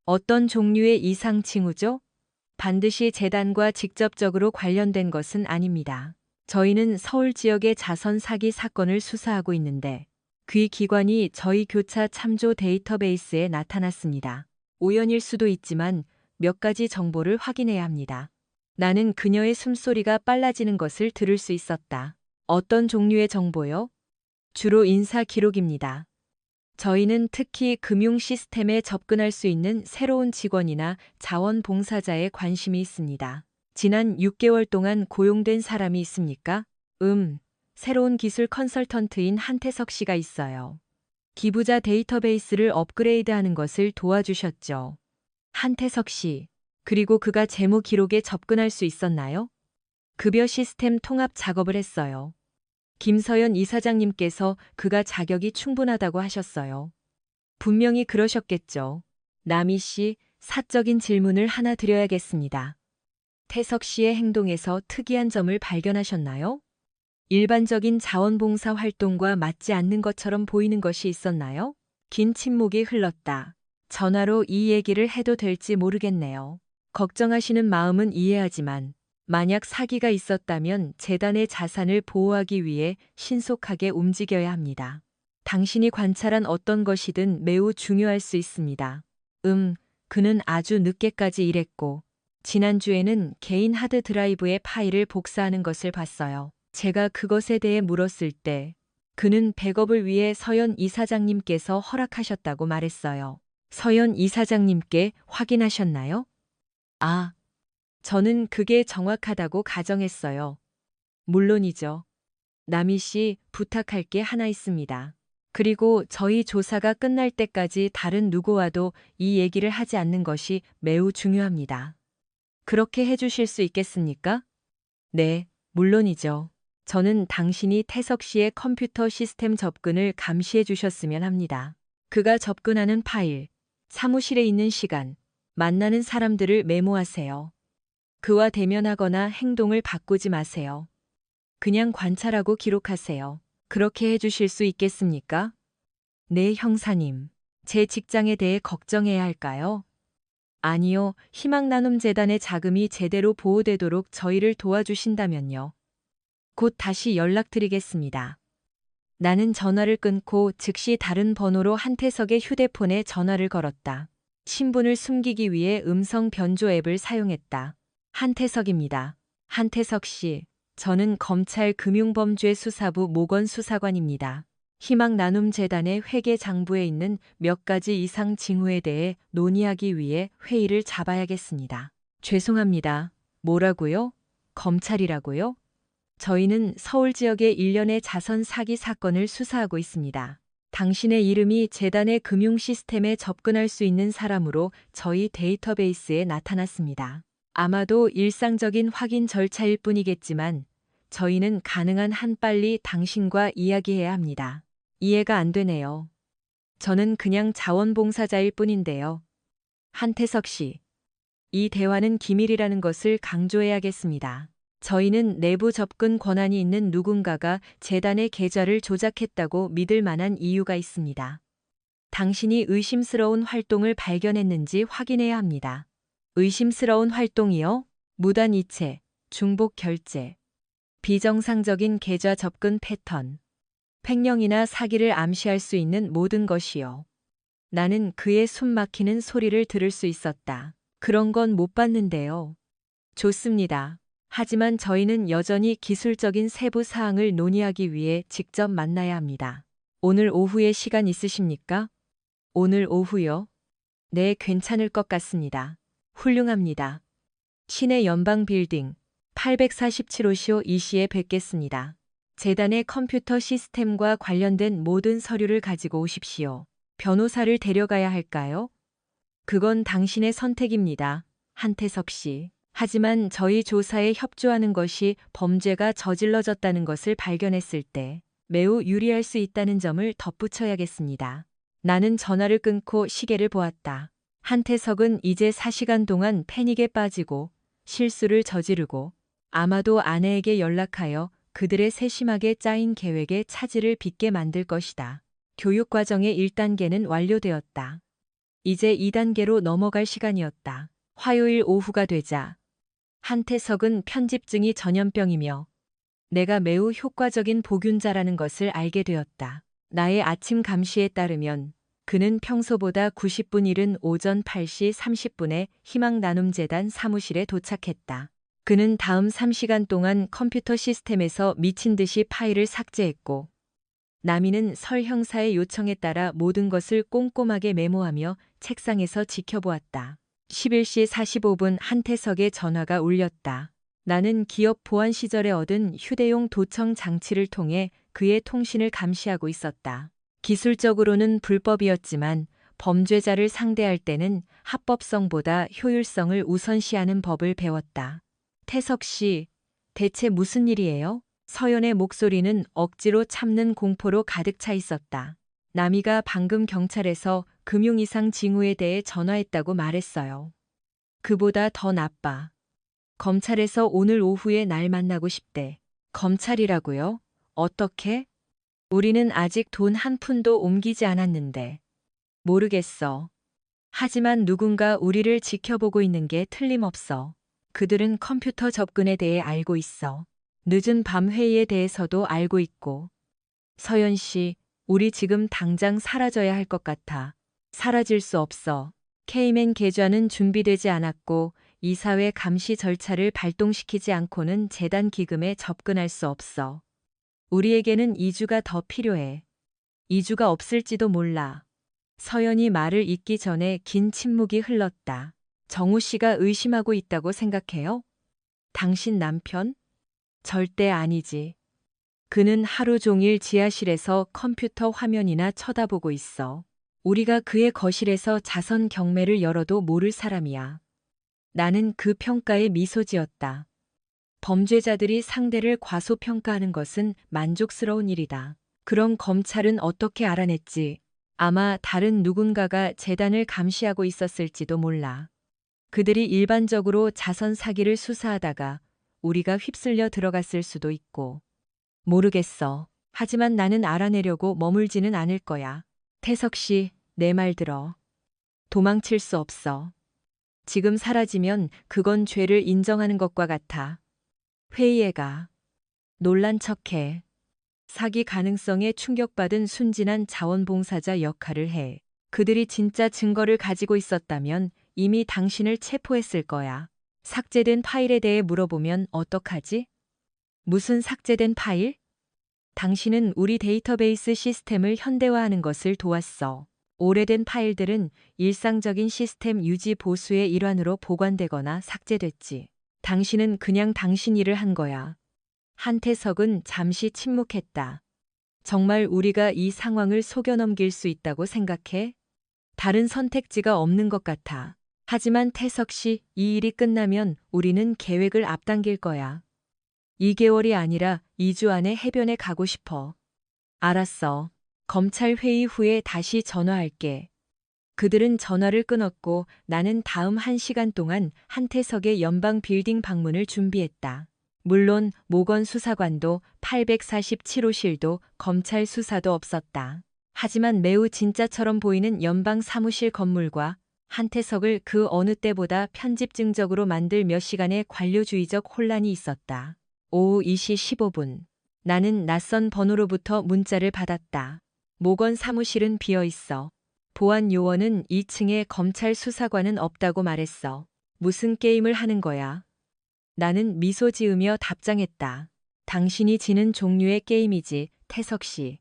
어떤 종류의 이상 징후죠? 반드시 재단과 직접적으로 관련된 것은 아닙니다. 저희는 서울 지역의 자선 사기 사건을 수사하고 있는데 귀 기관이 저희 교차 참조 데이터베이스에 나타났습니다. 우연일 수도 있지만 몇 가지 정보를 확인해야 합니다. 나는 그녀의 숨소리가 빨라지는 것을 들을 수 있었다. 어떤 종류의 정보요? 주로 인사 기록입니다. 저희는 특히 금융 시스템에 접근할 수 있는 새로운 직원이나 자원봉사자에 관심이 있습니다. 지난 6개월 동안 고용된 사람이 있습니까? 새로운 기술 컨설턴트인 한태석 씨가 있어요. 기부자 데이터베이스를 업그레이드하는 것을 도와주셨죠. 한태석 씨, 그리고 그가 재무 기록에 접근할 수 있었나요? 급여 시스템 통합 작업을 했어요. 김서연 이사장님께서 그가 자격이 충분하다고 하셨어요. 분명히 그러셨겠죠. 남희 씨, 사적인 질문을 하나 드려야겠습니다. 태석 씨의 행동에서 특이한 점을 발견하셨나요? 일반적인 자원봉사 활동과 맞지 않는 것처럼 보이는 것이 있었나요? 긴 침묵이 흘렀다. 전화로 이 얘기를 해도 될지 모르겠네요. 걱정하시는 마음은 이해하지만 만약 사기가 있었다면 재단의 자산을 보호하기 위해 신속하게 움직여야 합니다. 당신이 관찰한 어떤 것이든 매우 중요할 수 있습니다. 그는 아주 늦게까지 일했고 지난주에는 개인 하드 드라이브의 파일을 복사하는 것을 봤어요. 제가 그것에 대해 물었을 때 그는 백업을 위해 서연 이사장님께서 허락하셨다고 말했어요. 서연 이사장님께 확인하셨나요? 아, 저는 그게 정확하다고 가정했어요. 물론이죠. 남희 씨, 부탁할 게 하나 있습니다. 그리고 저희 조사가 끝날 때까지 다른 누구와도 이 얘기를 하지 않는 것이 매우 중요합니다. 그렇게 해주실 수 있겠습니까? 네, 물론이죠. 저는 당신이 태석 씨의 컴퓨터 시스템 접근을 감시해 주셨으면 합니다. 그가 접근하는 파일, 사무실에 있는 시간, 만나는 사람들을 메모하세요. 그와 대면하거나 행동을 바꾸지 마세요. 그냥 관찰하고 기록하세요. 그렇게 해주실 수 있겠습니까? 네, 형사님. 제 직장에 대해 걱정해야 할까요? 아니요, 희망나눔재단의 자금이 제대로 보호되도록 저희를 도와주신다면요. 곧 다시 연락드리겠습니다. 나는 전화를 끊고 즉시 다른 번호로 한태석의 휴대폰에 전화를 걸었다. 신분을 숨기기 위해 음성 변조 앱을 사용했다. 한태석입니다. 한태석 씨, 저는 검찰 금융범죄수사부 모건 수사관입니다. 희망나눔재단의 회계장부에 있는 몇 가지 이상 징후에 대해 논의하기 위해 회의를 잡아야겠습니다. 죄송합니다. 뭐라고요? 검찰이라고요? 저희는 서울 지역의 일련의 자선 사기 사건을 수사하고 있습니다. 당신의 이름이 재단의 금융 시스템에 접근할 수 있는 사람으로 저희 데이터베이스에 나타났습니다. 아마도 일상적인 확인 절차일 뿐이겠지만 저희는 가능한 한 빨리 당신과 이야기해야 합니다. 이해가 안 되네요. 저는 그냥 자원봉사자일 뿐인데요. 한태석 씨, 이 대화는 기밀이라는 것을 강조해야겠습니다. 저희는 내부 접근 권한이 있는 누군가가 재단의 계좌를 조작했다고 믿을 만한 이유가 있습니다. 당신이 의심스러운 활동을 발견했는지 확인해야 합니다. 의심스러운 활동이요? 무단 이체, 중복 결제, 비정상적인 계좌 접근 패턴, 횡령이나 사기를 암시할 수 있는 모든 것이요. 나는 그의 숨 막히는 소리를 들을 수 있었다. 그런 건 못 봤는데요. 좋습니다. 하지만 저희는 여전히 기술적인 세부 사항을 논의하기 위해 직접 만나야 합니다. 오늘 오후에 시간 있으십니까? 오늘 오후요? 네, 괜찮을 것 같습니다. 훌륭합니다. 시내 연방 빌딩 847호쇼 2시에 뵙겠습니다. 재단의 컴퓨터 시스템과 관련된 모든 서류를 가지고 오십시오. 변호사를 데려가야 할까요? 그건 당신의 선택입니다. 한태석 씨. 하지만 저희 조사에 협조하는 것이 범죄가 저질러졌다는 것을 발견했을 때 매우 유리할 수 있다는 점을 덧붙여야겠습니다. 나는 전화를 끊고 시계를 보았다. 한태석은 이제 4시간 동안 패닉에 빠지고 실수를 저지르고 아마도 아내에게 연락하여 그들의 세심하게 짜인 계획에 차질을 빚게 만들 것이다. 교육과정의 1단계는 완료되었다. 이제 2단계로 넘어갈 시간이었다. 화요일 오후가 되자 한태석은 편집증이 전염병이며 내가 매우 효과적인 보균자라는 것을 알게 되었다. 나의 아침 감시에 따르면 그는 평소보다 90분 이른 오전 8시 30분에 희망나눔재단 사무실에 도착했다. 그는 다음 3시간 동안 컴퓨터 시스템에서 미친 듯이 파일을 삭제했고 남이는 설 형사의 요청에 따라 모든 것을 꼼꼼하게 메모하며 책상에서 지켜보았다. 11시 45분 한태석의 전화가 울렸다. 나는 기업 보안 시절에 얻은 휴대용 도청 장치를 통해 그의 통신을 감시하고 있었다. 기술적으로는 불법이었지만 범죄자를 상대할 때는 합법성보다 효율성을 우선시하는 법을 배웠다. 태석 씨, 대체 무슨 일이에요? 서연의 목소리는 억지로 참는 공포로 가득 차 있었다. 남이가 방금 경찰에서 금융이상 징후에 대해 전화했다고 말했어요. 그보다 더 나빠. 검찰에서 오늘 오후에 날 만나고 싶대. 검찰이라고요? 어떻게? 우리는 아직 돈 한 푼도 옮기지 않았는데. 모르겠어. 하지만 누군가 우리를 지켜보고 있는 게 틀림없어. 그들은 컴퓨터 접근에 대해 알고 있어. 늦은 밤 회의에 대해서도 알고 있고. 서연 씨, 우리 지금 당장 사라져야 할 것 같아. 사라질 수 없어. 케이맨 계좌는 준비되지 않았고 이사회 감시 절차를 발동시키지 않고는 재단 기금에 접근할 수 없어. 우리에게는 2주가 더 필요해. 2주가 없을지도 몰라. 서연이 말을 잇기 전에 긴 침묵이 흘렀다. 정우 씨가 의심하고 있다고 생각해요? 당신 남편? 절대 아니지. 그는 하루 종일 지하실에서 컴퓨터 화면이나 쳐다보고 있어. 우리가 그의 거실에서 자선 경매를 열어도 모를 사람이야. 나는 그 평가에 미소 지었다. 범죄자들이 상대를 과소평가하는 것은 만족스러운 일이다. 그럼 검찰은 어떻게 알아냈지? 아마 다른 누군가가 재단을 감시하고 있었을지도 몰라. 그들이 일반적으로 자선 사기를 수사하다가 우리가 휩쓸려 들어갔을 수도 있고. 모르겠어. 하지만 나는 알아내려고 머물지는 않을 거야. 태석 씨, 내 말 들어. 도망칠 수 없어. 지금 사라지면 그건 죄를 인정하는 것과 같아. 회의에 가. 놀란 척해. 사기 가능성에 충격받은 순진한 자원봉사자 역할을 해. 그들이 진짜 증거를 가지고 있었다면 이미 당신을 체포했을 거야. 삭제된 파일에 대해 물어보면 어떡하지? 무슨 삭제된 파일? 당신은 우리 데이터베이스 시스템을 현대화하는 것을 도왔어. 오래된 파일들은 일상적인 시스템 유지 보수의 일환으로 보관되거나 삭제됐지. 당신은 그냥 당신 일을 한 거야. 한태석은 잠시 침묵했다. 정말 우리가 이 상황을 속여넘길 수 있다고 생각해? 다른 선택지가 없는 것 같아. 하지만 태석 씨, 이 일이 끝나면 우리는 계획을 앞당길 거야. 2개월이 아니라 2주 안에 해변에 가고 싶어. 알았어. 검찰 회의 후에 다시 전화할게. 그들은 전화를 끊었고 나는 다음 1시간 동안 한태석의 연방 빌딩 방문을 준비했다. 물론 모건 수사관도 847호실도 검찰 수사도 없었다. 하지만 매우 진짜처럼 보이는 연방 사무실 건물과 한태석을 그 어느 때보다 편집증적으로 만들 몇 시간의 관료주의적 혼란이 있었다. 오후 2시 15분. 나는 낯선 번호로부터 문자를 받았다. 모건 사무실은 비어 있어. 보안 요원은 2층에 검찰 수사관은 없다고 말했어. 무슨 게임을 하는 거야? 나는 미소 지으며 답장했다. 당신이 지는 종류의 게임이지, 태석 씨.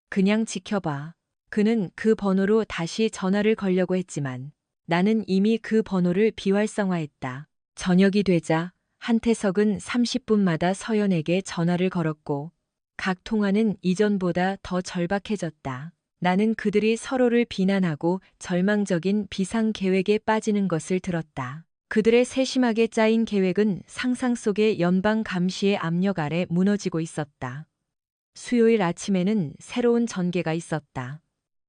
그냥 지켜봐. 그는 그 번호로 다시 전화를 걸려고 했지만 나는 이미 그 번호를 비활성화했다. 저녁이 되자 한태석은 30분마다 서연에게 전화를 걸었고 각 통화는 이전보다 더 절박해졌다. 나는 그들이 서로를 비난하고 절망적인 비상 계획에 빠지는 것을 들었다. 그들의 세심하게 짜인 계획은 상상 속의 연방 감시의 압력 아래 무너지고 있었다. 수요일 아침에는 새로운 전개가 있었다.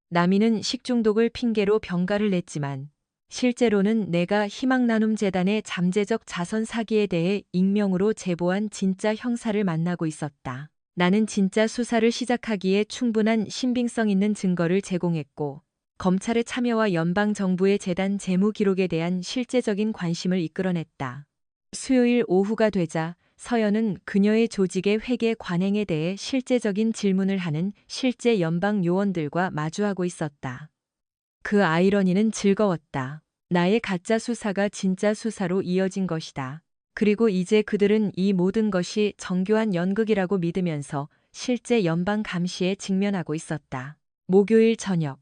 남이는 식중독을 핑계로 병가를 냈지만 실제로는 내가 희망나눔재단의 잠재적 자선 사기에 대해 익명으로 제보한 진짜 형사를 만나고 있었다. 나는 진짜 수사를 시작하기에 충분한 신빙성 있는 증거를 제공했고 검찰의 참여와 연방정부의 재단 재무 기록에 대한 실제적인 관심을 이끌어냈다. 수요일 오후가 되자 서연은 그녀의 조직의 회계 관행에 대해 실제적인 질문을 하는 실제 연방 요원들과 마주하고 있었다. 그 아이러니는 즐거웠다. 나의 가짜 수사가 진짜 수사로 이어진 것이다. 그리고 이제 그들은 이 모든 것이 정교한 연극이라고 믿으면서 실제 연방 감시에 직면하고 있었다. 목요일 저녁.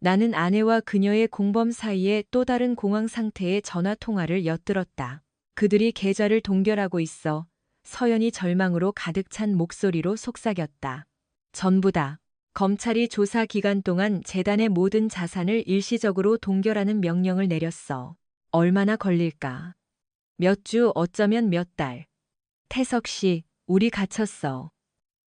나는 아내와 그녀의 공범 사이에 또 다른 공황 상태의 전화 통화를 엿들었다. 그들이 계좌를 동결하고 있어 서연이 절망으로 가득 찬 목소리로 속삭였다. 전부다. 검찰이 조사 기간 동안 재단의 모든 자산을 일시적으로 동결하는 명령을 내렸어. 얼마나 걸릴까? 몇 주, 어쩌면 몇 달. 태석 씨, 우리 갇혔어.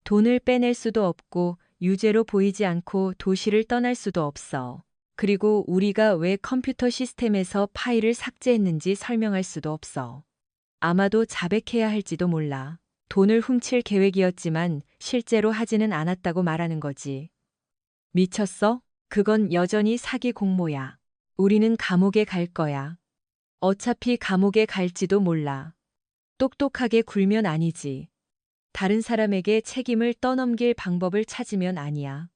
돈을 빼낼 수도 없고 유죄로 보이지 않고 도시를 떠날 수도 없어. 그리고 우리가 왜 컴퓨터 시스템에서 파일을 삭제했는지 설명할 수도 없어. 아마도 자백해야 할지도 몰라. 돈을 훔칠 계획이었지만 실제로 하지는 않았다고 말하는 거지. 미쳤어? 그건 여전히 사기 공모야. 우리는 감옥에 갈 거야. 어차피 감옥에 갈지도 몰라. 똑똑하게 굴면 아니지. 다른 사람에게 책임을 떠넘길 방법을 찾으면 아니야.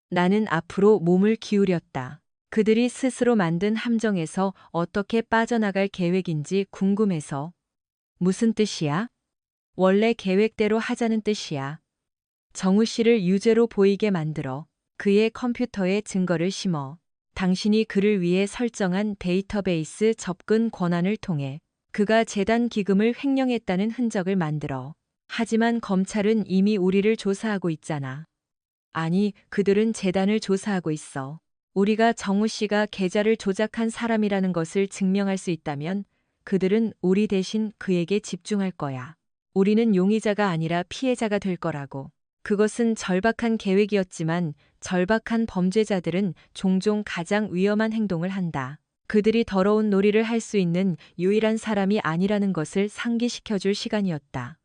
나는 앞으로 몸을 기울였다. 그들이 스스로 만든 함정에서 어떻게 빠져나갈 계획인지 궁금해서. 무슨 뜻이야? 원래 계획대로 하자는 뜻이야. 정우 씨를 유죄로 보이게 만들어 그의 컴퓨터에 증거를 심어 당신이 그를 위해 설정한 데이터베이스 접근 권한을 통해 그가 재단 기금을 횡령했다는 흔적을 만들어. 하지만 검찰은 이미 우리를 조사하고 있잖아. 아니, 그들은 재단을 조사하고 있어. 우리가 정우 씨가 계좌를 조작한 사람이라는 것을 증명할 수 있다면 그들은 우리 대신 그에게 집중할 거야. 우리는 용의자가 아니라 피해자가 될 거라고. 그것은 절박한 계획이었지만 절박한 범죄자들은 종종 가장 위험한 행동을 한다. 그들이 더러운 놀이를 할 수 있는 유일한 사람이 아니라는 것을 상기시켜줄 시간이었다.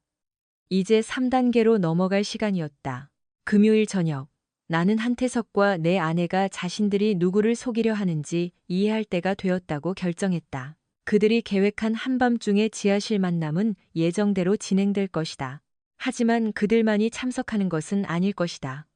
이제 3단계로 넘어갈 시간이었다. 금요일 저녁. 나는 한태석과 내 아내가 자신들이 누구를 속이려 하는지 이해할 때가 되었다고 결정했다. 그들이 계획한 한밤중의 지하실 만남은 예정대로 진행될 것이다. 하지만 그들만이 참석하는 것은 아닐 것이다.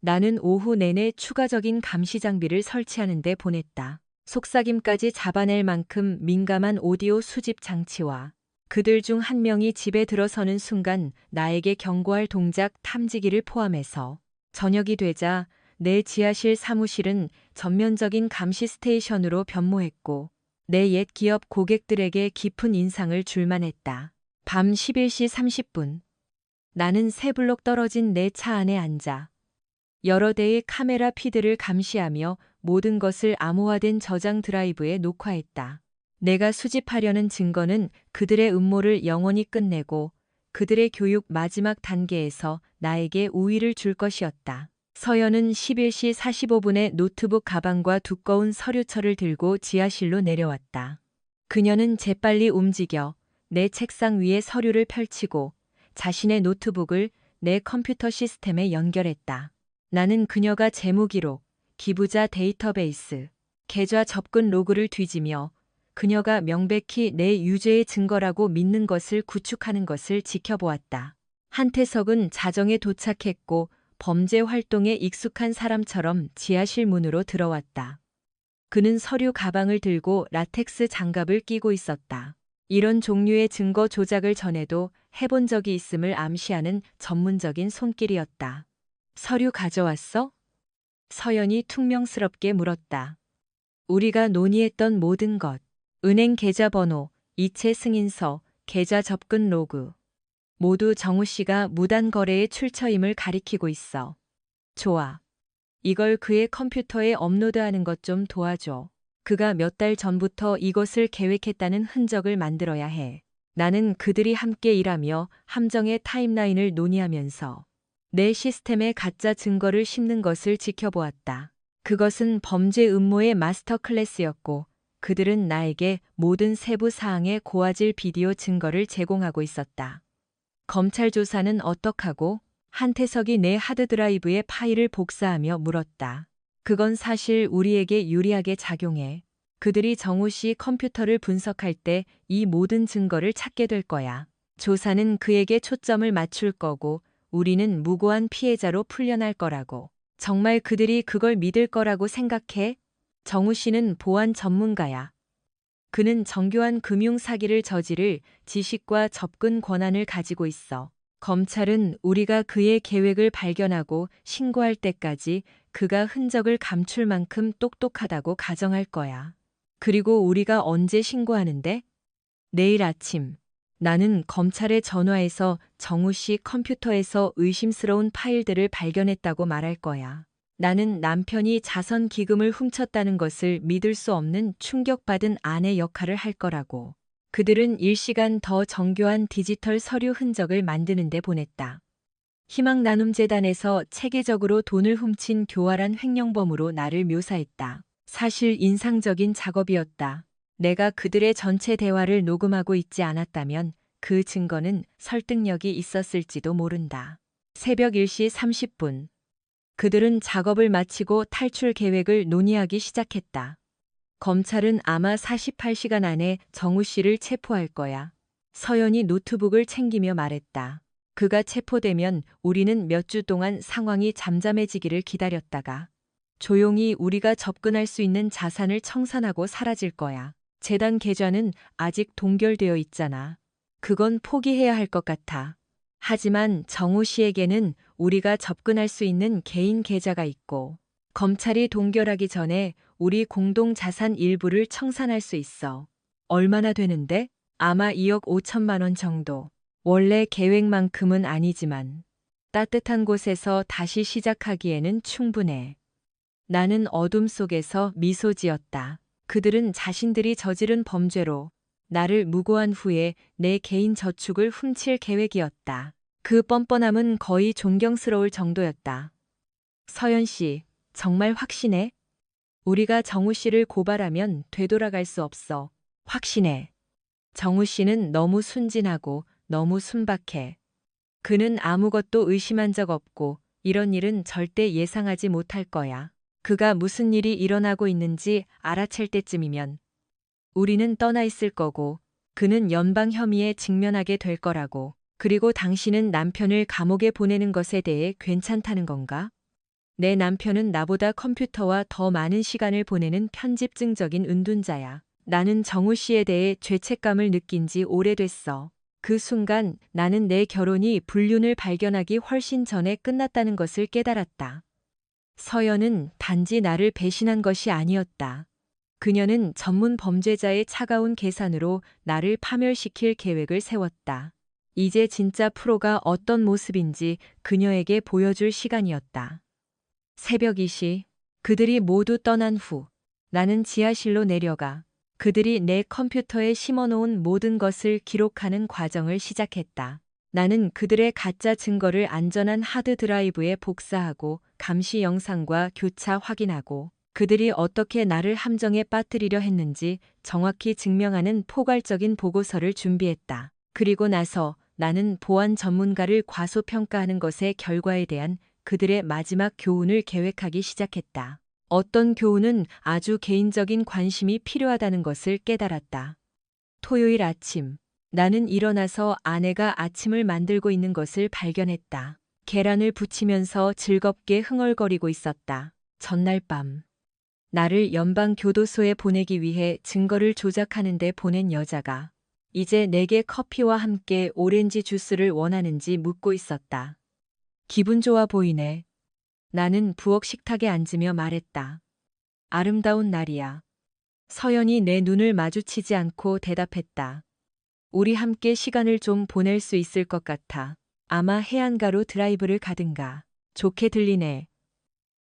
나는 오후 내내 추가적인 감시 장비를 설치하는 데 보냈다. 속삭임까지 잡아낼 만큼 민감한 오디오 수집 장치와 그들 중 한 명이 집에 들어서는 순간 나에게 경고할 동작 탐지기를 포함해서 저녁이 되자 내 지하실 사무실은 전면적인 감시 스테이션으로 변모했고 내 옛 기업 고객들에게 깊은 인상을 줄만 했다. 밤 11시 30분. 나는 세 블록 떨어진 내 차 안에 앉아 여러 대의 카메라 피드를 감시하며 모든 것을 암호화된 저장 드라이브에 녹화했다. 내가 수집하려는 증거는 그들의 음모를 영원히 끝내고 그들의 교육 마지막 단계에서 나에게 우위를 줄 것이었다. 서연은 11시 45분에 노트북 가방과 두꺼운 서류철을 들고 지하실로 내려왔다. 그녀는 재빨리 움직여 내 책상 위에 서류를 펼치고 자신의 노트북을 내 컴퓨터 시스템에 연결했다. 나는 그녀가 재무기록, 기부자 데이터베이스, 계좌 접근 로그를 뒤지며 그녀가 명백히 내 유죄의 증거라고 믿는 것을 구축하는 것을 지켜보았다. 한태석은 자정에 도착했고 범죄 활동에 익숙한 사람처럼 지하실 문으로 들어왔다. 그는 서류 가방을 들고 라텍스 장갑을 끼고 있었다. 이런 종류의 증거 조작을 전에도 해본 적이 있음을 암시하는 전문적인 손길이었다. 서류 가져왔어? 서연이 퉁명스럽게 물었다. 우리가 논의했던 모든 것, 은행 계좌번호, 이체 승인서, 계좌 접근 로그. 모두 정우 씨가 무단 거래의 출처임을 가리키고 있어. 좋아. 이걸 그의 컴퓨터에 업로드하는 것 좀 도와줘. 그가 몇 달 전부터 이것을 계획했다는 흔적을 만들어야 해. 나는 그들이 함께 일하며 함정의 타임라인을 논의하면서 내 시스템에 가짜 증거를 심는 것을 지켜보았다. 그것은 범죄 음모의 마스터 클래스였고 그들은 나에게 모든 세부 사항의 고화질 비디오 증거를 제공하고 있었다. 검찰 조사는 어떡하고? 한태석이 내 하드드라이브의 파일을 복사하며 물었다. 그건 사실 우리에게 유리하게 작용해. 그들이 정우 씨 컴퓨터를 분석할 때 이 모든 증거를 찾게 될 거야. 조사는 그에게 초점을 맞출 거고 우리는 무고한 피해자로 풀려날 거라고. 정말 그들이 그걸 믿을 거라고 생각해? 정우 씨는 보안 전문가야. 그는 정교한 금융 사기를 저지를 지식과 접근 권한을 가지고 있어. 검찰은 우리가 그의 계획을 발견하고 신고할 때까지 그가 흔적을 감출 만큼 똑똑하다고 가정할 거야. 그리고 우리가 언제 신고하는데? 내일 아침. 나는 검찰에 전화해서 정우 씨 컴퓨터에서 의심스러운 파일들을 발견했다고 말할 거야. 나는 남편이 자선 기금을 훔쳤다는 것을 믿을 수 없는 충격받은 아내 역할을 할 거라고. 그들은 일시간 더 정교한 디지털 서류 흔적을 만드는 데 보냈다. 희망나눔재단에서 체계적으로 돈을 훔친 교활한 횡령범으로 나를 묘사했다. 사실 인상적인 작업이었다. 내가 그들의 전체 대화를 녹음하고 있지 않았다면 그 증거는 설득력이 있었을지도 모른다. 새벽 1시 30분. 그들은 작업을 마치고 탈출 계획을 논의하기 시작했다. 검찰은 아마 48시간 안에 정우 씨를 체포할 거야. 서연이 노트북을 챙기며 말했다. 그가 체포되면 우리는 몇 주 동안 상황이 잠잠해지기를 기다렸다가 조용히 우리가 접근할 수 있는 자산을 청산하고 사라질 거야. 재단 계좌는 아직 동결되어 있잖아. 그건 포기해야 할 것 같아. 하지만 정우 씨에게는 우리가 접근할 수 있는 개인 계좌가 있고 검찰이 동결하기 전에 우리 공동 자산 일부를 청산할 수 있어. 얼마나 되는데? 아마 2억 5천만 원 정도. 원래 계획만큼은 아니지만 따뜻한 곳에서 다시 시작하기에는 충분해. 나는 어둠 속에서 미소 지었다. 그들은 자신들이 저지른 범죄로 나를 무고한 후에 내 개인 저축을 훔칠 계획이었다. 그 뻔뻔함은 거의 존경스러울 정도였다. 서연 씨, 정말 확신해? 우리가 정우 씨를 고발하면 되돌아갈 수 없어. 확신해. 정우 씨는 너무 순진하고 너무 순박해. 그는 아무것도 의심한 적 없고 이런 일은 절대 예상하지 못할 거야. 그가 무슨 일이 일어나고 있는지 알아챌 때쯤이면 우리는 떠나 있을 거고 그는 연방 혐의에 직면하게 될 거라고. 그리고 당신은 남편을 감옥에 보내는 것에 대해 괜찮다는 건가? 내 남편은 나보다 컴퓨터와 더 많은 시간을 보내는 편집증적인 은둔자야. 나는 정우 씨에 대해 죄책감을 느낀 지 오래됐어. 그 순간 나는 내 결혼이 불륜을 발견하기 훨씬 전에 끝났다는 것을 깨달았다. 서연은 단지 나를 배신한 것이 아니었다. 그녀는 전문 범죄자의 차가운 계산으로 나를 파멸시킬 계획을 세웠다. 이제 진짜 프로가 어떤 모습인지 그녀에게 보여줄 시간이었다. 새벽 2시, 그들이 모두 떠난 후 나는 지하실로 내려가 그들이 내 컴퓨터에 심어놓은 모든 것을 기록하는 과정을 시작했다. 나는 그들의 가짜 증거를 안전한 하드 드라이브에 복사하고 감시 영상과 교차 확인하고 그들이 어떻게 나를 함정에 빠뜨리려 했는지 정확히 증명하는 포괄적인 보고서를 준비했다. 그리고 나서 나는 보안 전문가를 과소평가하는 것의 결과에 대한 그들의 마지막 교훈을 계획하기 시작했다. 어떤 교훈은 아주 개인적인 관심이 필요하다는 것을 깨달았다. 토요일 아침, 나는 일어나서 아내가 아침을 만들고 있는 것을 발견했다. 계란을 부치면서 즐겁게 흥얼거리고 있었다. 전날 밤, 나를 연방교도소에 보내기 위해 증거를 조작하는 데 보낸 여자가 이제 내게 커피와 함께 오렌지 주스를 원하는지 묻고 있었다. 기분 좋아 보이네. 나는 부엌 식탁에 앉으며 말했다. 아름다운 날이야. 서연이 내 눈을 마주치지 않고 대답했다. 우리 함께 시간을 좀 보낼 수 있을 것 같아. 아마 해안가로 드라이브를 가든가. 좋게 들리네.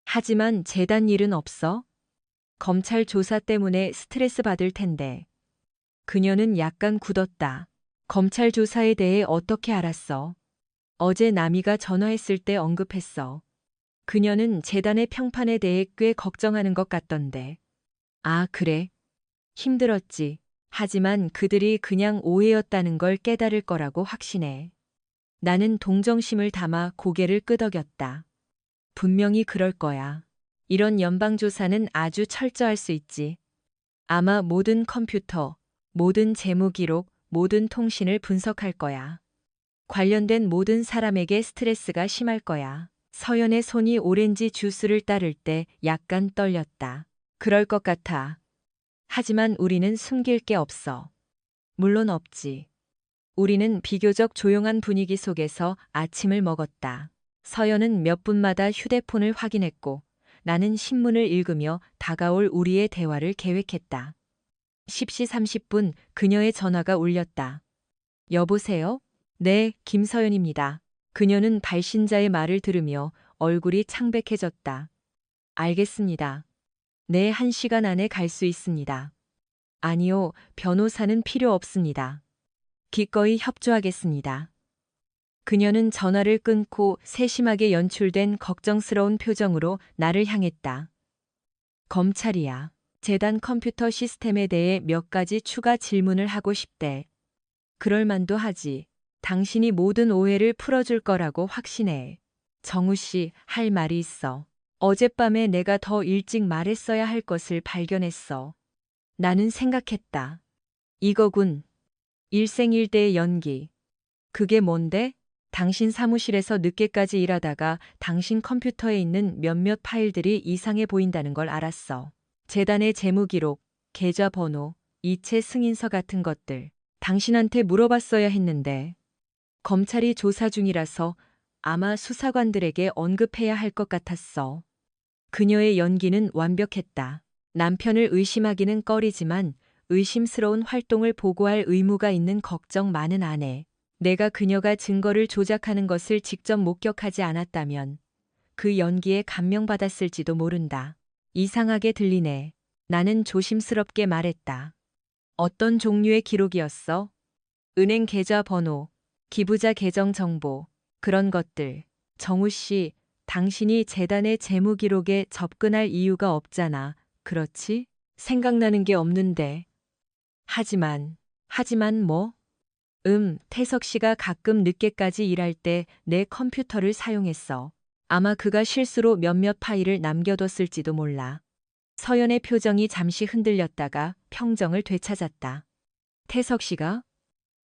하지만 재단 일은 없어? 검찰 조사 때문에 스트레스 받을 텐데. 그녀는 약간 굳었다. 검찰 조사에 대해 어떻게 알았어? 어제 나미가 전화했을 때 언급했어. 그녀는 재단의 평판에 대해 꽤 걱정하는 것 같던데. 아, 그래? 힘들었지. 하지만 그들이 그냥 오해였다는 걸 깨달을 거라고 확신해. 나는 동정심을 담아 고개를 끄덕였다. 분명히 그럴 거야. 이런 연방조사는 아주 철저할 수 있지. 아마 모든 컴퓨터, 모든 재무 기록, 모든 통신을 분석할 거야. 관련된 모든 사람에게 스트레스가 심할 거야. 서연의 손이 오렌지 주스를 따를 때 약간 떨렸다. 그럴 것 같아. 하지만 우리는 숨길 게 없어. 물론 없지. 우리는 비교적 조용한 분위기 속에서 아침을 먹었다. 서연은 몇 분마다 휴대폰을 확인했고 나는 신문을 읽으며 다가올 우리의 대화를 계획했다. 10시 30분 그녀의 전화가 울렸다. 여보세요? 네, 김서연입니다. 그녀는 발신자의 말을 들으며 얼굴이 창백해졌다. 알겠습니다. 네, 1시간 안에 갈 수 있습니다. 아니요, 변호사는 필요 없습니다. 기꺼이 협조하겠습니다. 그녀는 전화를 끊고 세심하게 연출된 걱정스러운 표정으로 나를 향했다. 검찰이야. 재단 컴퓨터 시스템에 대해 몇 가지 추가 질문을 하고 싶대. 그럴 만도 하지. 당신이 모든 오해를 풀어줄 거라고 확신해. 정우 씨, 할 말이 있어. 어젯밤에 내가 더 일찍 말했어야 할 것을 발견했어. 나는 생각했다. 이거군. 일생일대의 연기. 그게 뭔데? 당신 사무실에서 늦게까지 일하다가 당신 컴퓨터에 있는 몇몇 파일들이 이상해 보인다는 걸 알았어. 재단의 재무기록, 계좌번호, 이체 승인서 같은 것들. 당신한테 물어봤어야 했는데. 검찰이 조사 중이라서 아마 수사관들에게 언급해야 할 것 같았어. 그녀의 연기는 완벽했다. 남편을 의심하기는 꺼리지만 의심스러운 활동을 보고할 의무가 있는 걱정 많은 아내. 내가 그녀가 증거를 조작하는 것을 직접 목격하지 않았다면 그 연기에 감명받았을지도 모른다. 이상하게 들리네. 나는 조심스럽게 말했다. 어떤 종류의 기록이었어? 은행 계좌 번호, 기부자 계정 정보, 그런 것들. 정우 씨, 당신이 재단의 재무 기록에 접근할 이유가 없잖아. 그렇지? 생각나는 게 없는데. 하지만 뭐? 태석 씨가 가끔 늦게까지 일할 때 내 컴퓨터를 사용했어. 아마 그가 실수로 몇몇 파일을 남겨뒀을지도 몰라. 서연의 표정이 잠시 흔들렸다가 평정을 되찾았다. 태석 씨가?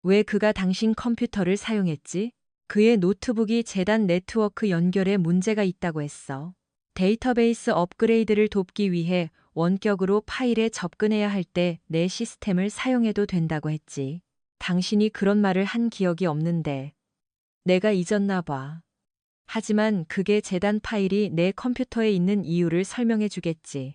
왜 그가 당신 컴퓨터를 사용했지? 그의 노트북이 재단 네트워크 연결에 문제가 있다고 했어. 데이터베이스 업그레이드를 돕기 위해 원격으로 파일에 접근해야 할 때 내 시스템을 사용해도 된다고 했지. 당신이 그런 말을 한 기억이 없는데. 내가 잊었나 봐. 하지만 그게 재단 파일이 내 컴퓨터에 있는 이유를 설명해 주겠지.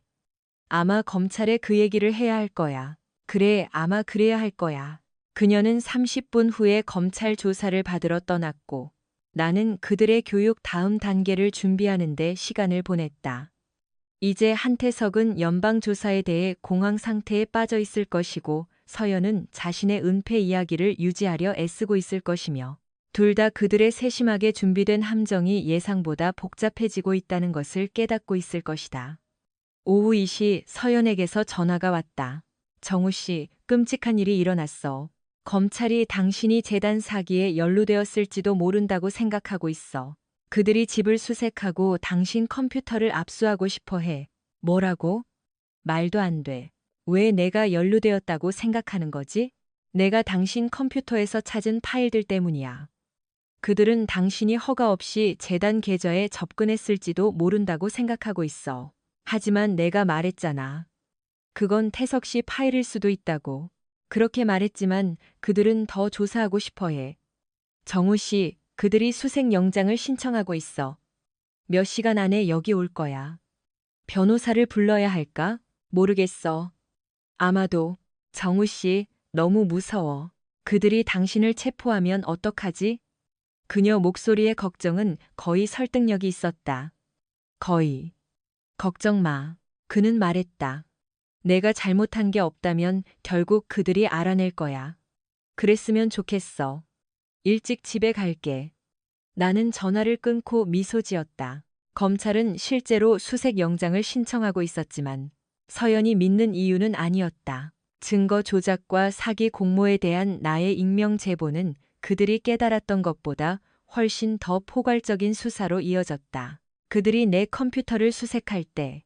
아마 검찰에 그 얘기를 해야 할 거야. 그래, 아마 그래야 할 거야. 그녀는 30분 후에 검찰 조사를 받으러 떠났고 나는 그들의 교육 다음 단계를 준비하는 데 시간을 보냈다. 이제 한태석은 연방조사에 대해 공황 상태에 빠져 있을 것이고 서연은 자신의 은폐 이야기를 유지하려 애쓰고 있을 것이며 둘 다 그들의 세심하게 준비된 함정이 예상보다 복잡해지고 있다는 것을 깨닫고 있을 것이다. 오후 2시 서연에게서 전화가 왔다. 정우 씨, 끔찍한 일이 일어났어. 검찰이 당신이 재단 사기에 연루되었을지도 모른다고 생각하고 있어. 그들이 집을 수색하고 당신 컴퓨터를 압수하고 싶어 해. 뭐라고? 말도 안 돼. 왜 내가 연루되었다고 생각하는 거지? 내가 당신 컴퓨터에서 찾은 파일들 때문이야. 그들은 당신이 허가 없이 재단 계좌에 접근했을지도 모른다고 생각하고 있어. 하지만 내가 말했잖아. 그건 태석 씨 파일일 수도 있다고. 그렇게 말했지만 그들은 더 조사하고 싶어 해. 정우 씨, 그들이 수색 영장을 신청하고 있어. 몇 시간 안에 여기 올 거야. 변호사를 불러야 할까? 모르겠어. 아마도. 정우 씨, 너무 무서워. 그들이 당신을 체포하면 어떡하지? 그녀 목소리의 걱정은 거의 설득력이 있었다. 거의. 걱정 마. 그는 말했다. 내가 잘못한 게 없다면 결국 그들이 알아낼 거야. 그랬으면 좋겠어. 일찍 집에 갈게. 나는 전화를 끊고 미소 지었다. 검찰은 실제로 수색 영장을 신청하고 있었지만 서연이 믿는 이유는 아니었다. 증거 조작과 사기 공모에 대한 나의 익명 제보는 그들이 깨달았던 것보다 훨씬 더 포괄적인 수사로 이어졌다. 그들이 내 컴퓨터를 수색할 때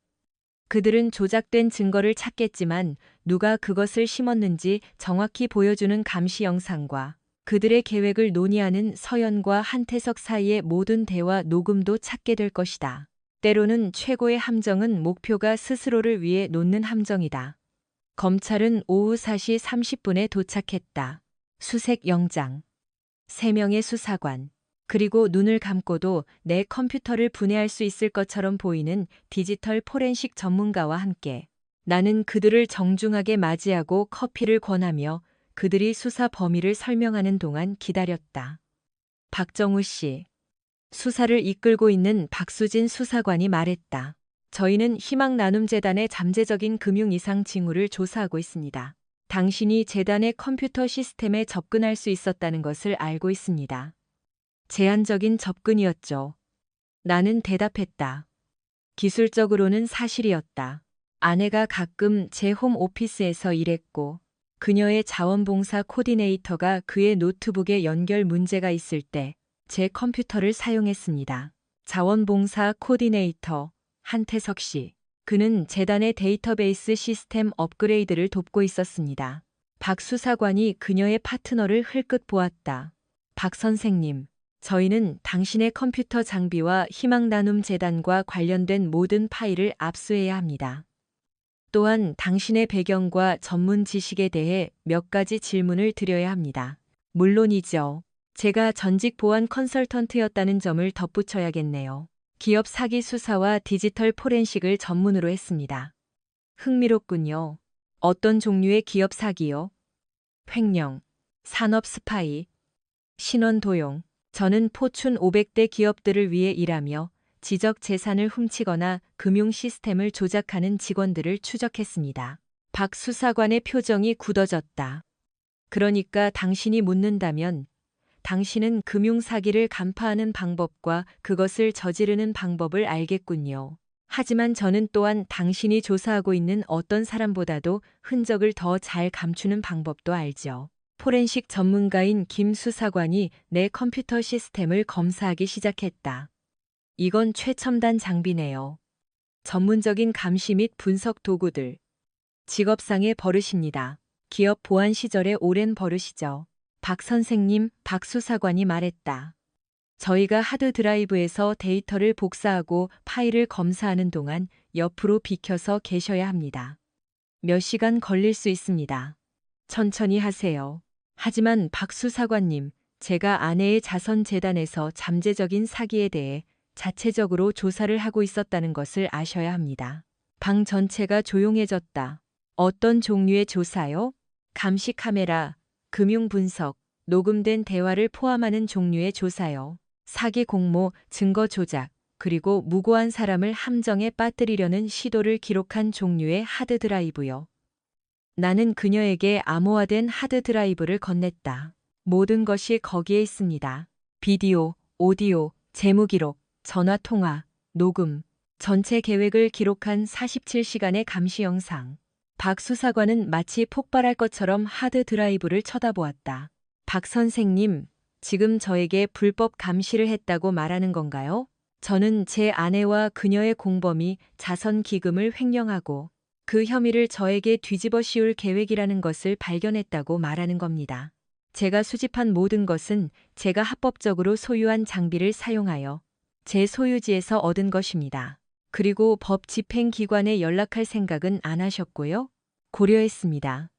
그들은 조작된 증거를 찾겠지만 누가 그것을 심었는지 정확히 보여주는 감시 영상과 그들의 계획을 논의하는 서연과 한태석 사이의 모든 대화 녹음도 찾게 될 것이다. 때로는 최고의 함정은 목표가 스스로를 위해 놓는 함정이다. 검찰은 오후 4시 30분에 도착했다. 수색 영장, 3명의 수사관, 그리고 눈을 감고도 내 컴퓨터를 분해할 수 있을 것처럼 보이는 디지털 포렌식 전문가와 함께 나는 그들을 정중하게 맞이하고 커피를 권하며 그들이 수사 범위를 설명하는 동안 기다렸다. 박정우 씨, 수사를 이끌고 있는 박수진 수사관이 말했다. 저희는 희망나눔재단의 잠재적인 금융 이상 징후를 조사하고 있습니다. 당신이 재단의 컴퓨터 시스템에 접근할 수 있었다는 것을 알고 있습니다. 제한적인 접근이었죠. 나는 대답했다. 기술적으로는 사실이었다. 아내가 가끔 제 홈 오피스에서 일했고, 그녀의 자원봉사 코디네이터가 그의 노트북에 연결 문제가 있을 때 제 컴퓨터를 사용했습니다. 자원봉사 코디네이터 한태석 씨. 그는 재단의 데이터베이스 시스템 업그레이드를 돕고 있었습니다. 박 수사관이 그녀의 파트너를 흘끗 보았다. 박 선생님, 저희는 당신의 컴퓨터 장비와 희망나눔 재단과 관련된 모든 파일을 압수해야 합니다. 또한 당신의 배경과 전문 지식에 대해 몇 가지 질문을 드려야 합니다. 물론이죠. 제가 전직 보안 컨설턴트였다는 점을 덧붙여야겠네요. 기업 사기 수사와 디지털 포렌식을 전문으로 했습니다. 흥미롭군요. 어떤 종류의 기업 사기요? 횡령, 산업 스파이, 신원 도용. 저는 포춘 500대 기업들을 위해 일하며 지적 재산을 훔치거나 금융 시스템을 조작하는 직원들을 추적했습니다. 박 수사관의 표정이 굳어졌다. 그러니까 당신이 묻는다면 당신은 금융 사기를 간파하는 방법과 그것을 저지르는 방법을 알겠군요. 하지만 저는 또한 당신이 조사하고 있는 어떤 사람보다도 흔적을 더 잘 감추는 방법도 알죠. 포렌식 전문가인 김 수사관이 내 컴퓨터 시스템을 검사하기 시작했다. 이건 최첨단 장비네요. 전문적인 감시 및 분석 도구들. 직업상의 버릇입니다. 기업 보안 시절의 오랜 버릇이죠. 박 선생님, 박 수사관이 말했다. 저희가 하드 드라이브에서 데이터를 복사하고 파일을 검사하는 동안 옆으로 비켜서 계셔야 합니다. 몇 시간 걸릴 수 있습니다. 천천히 하세요. 하지만 박 수사관님, 제가 아내의 자선재단에서 잠재적인 사기에 대해 자체적으로 조사를 하고 있었다는 것을 아셔야 합니다. 방 전체가 조용해졌다. 어떤 종류의 조사요? 감시 카메라, 금융 분석, 녹음된 대화를 포함하는 종류의 조사요. 사기 공모, 증거 조작, 그리고 무고한 사람을 함정에 빠뜨리려는 시도를 기록한 종류의 하드 드라이브요. 나는 그녀에게 암호화된 하드 드라이브를 건넸다. 모든 것이 거기에 있습니다. 비디오, 오디오, 재무 기록, 전화 통화, 녹음, 전체 계획을 기록한 47시간의 감시 영상. 박 수사관은 마치 폭발할 것처럼 하드 드라이브를 쳐다보았다. 박 선생님, 지금 저에게 불법 감시를 했다고 말하는 건가요? 저는 제 아내와 그녀의 공범이 자선 기금을 횡령하고 그 혐의를 저에게 뒤집어 씌울 계획이라는 것을 발견했다고 말하는 겁니다. 제가 수집한 모든 것은 제가 합법적으로 소유한 장비를 사용하여 제 소유지에서 얻은 것입니다. 그리고 법 집행기관에 연락할 생각은 안 하셨고요? 고려했습니다.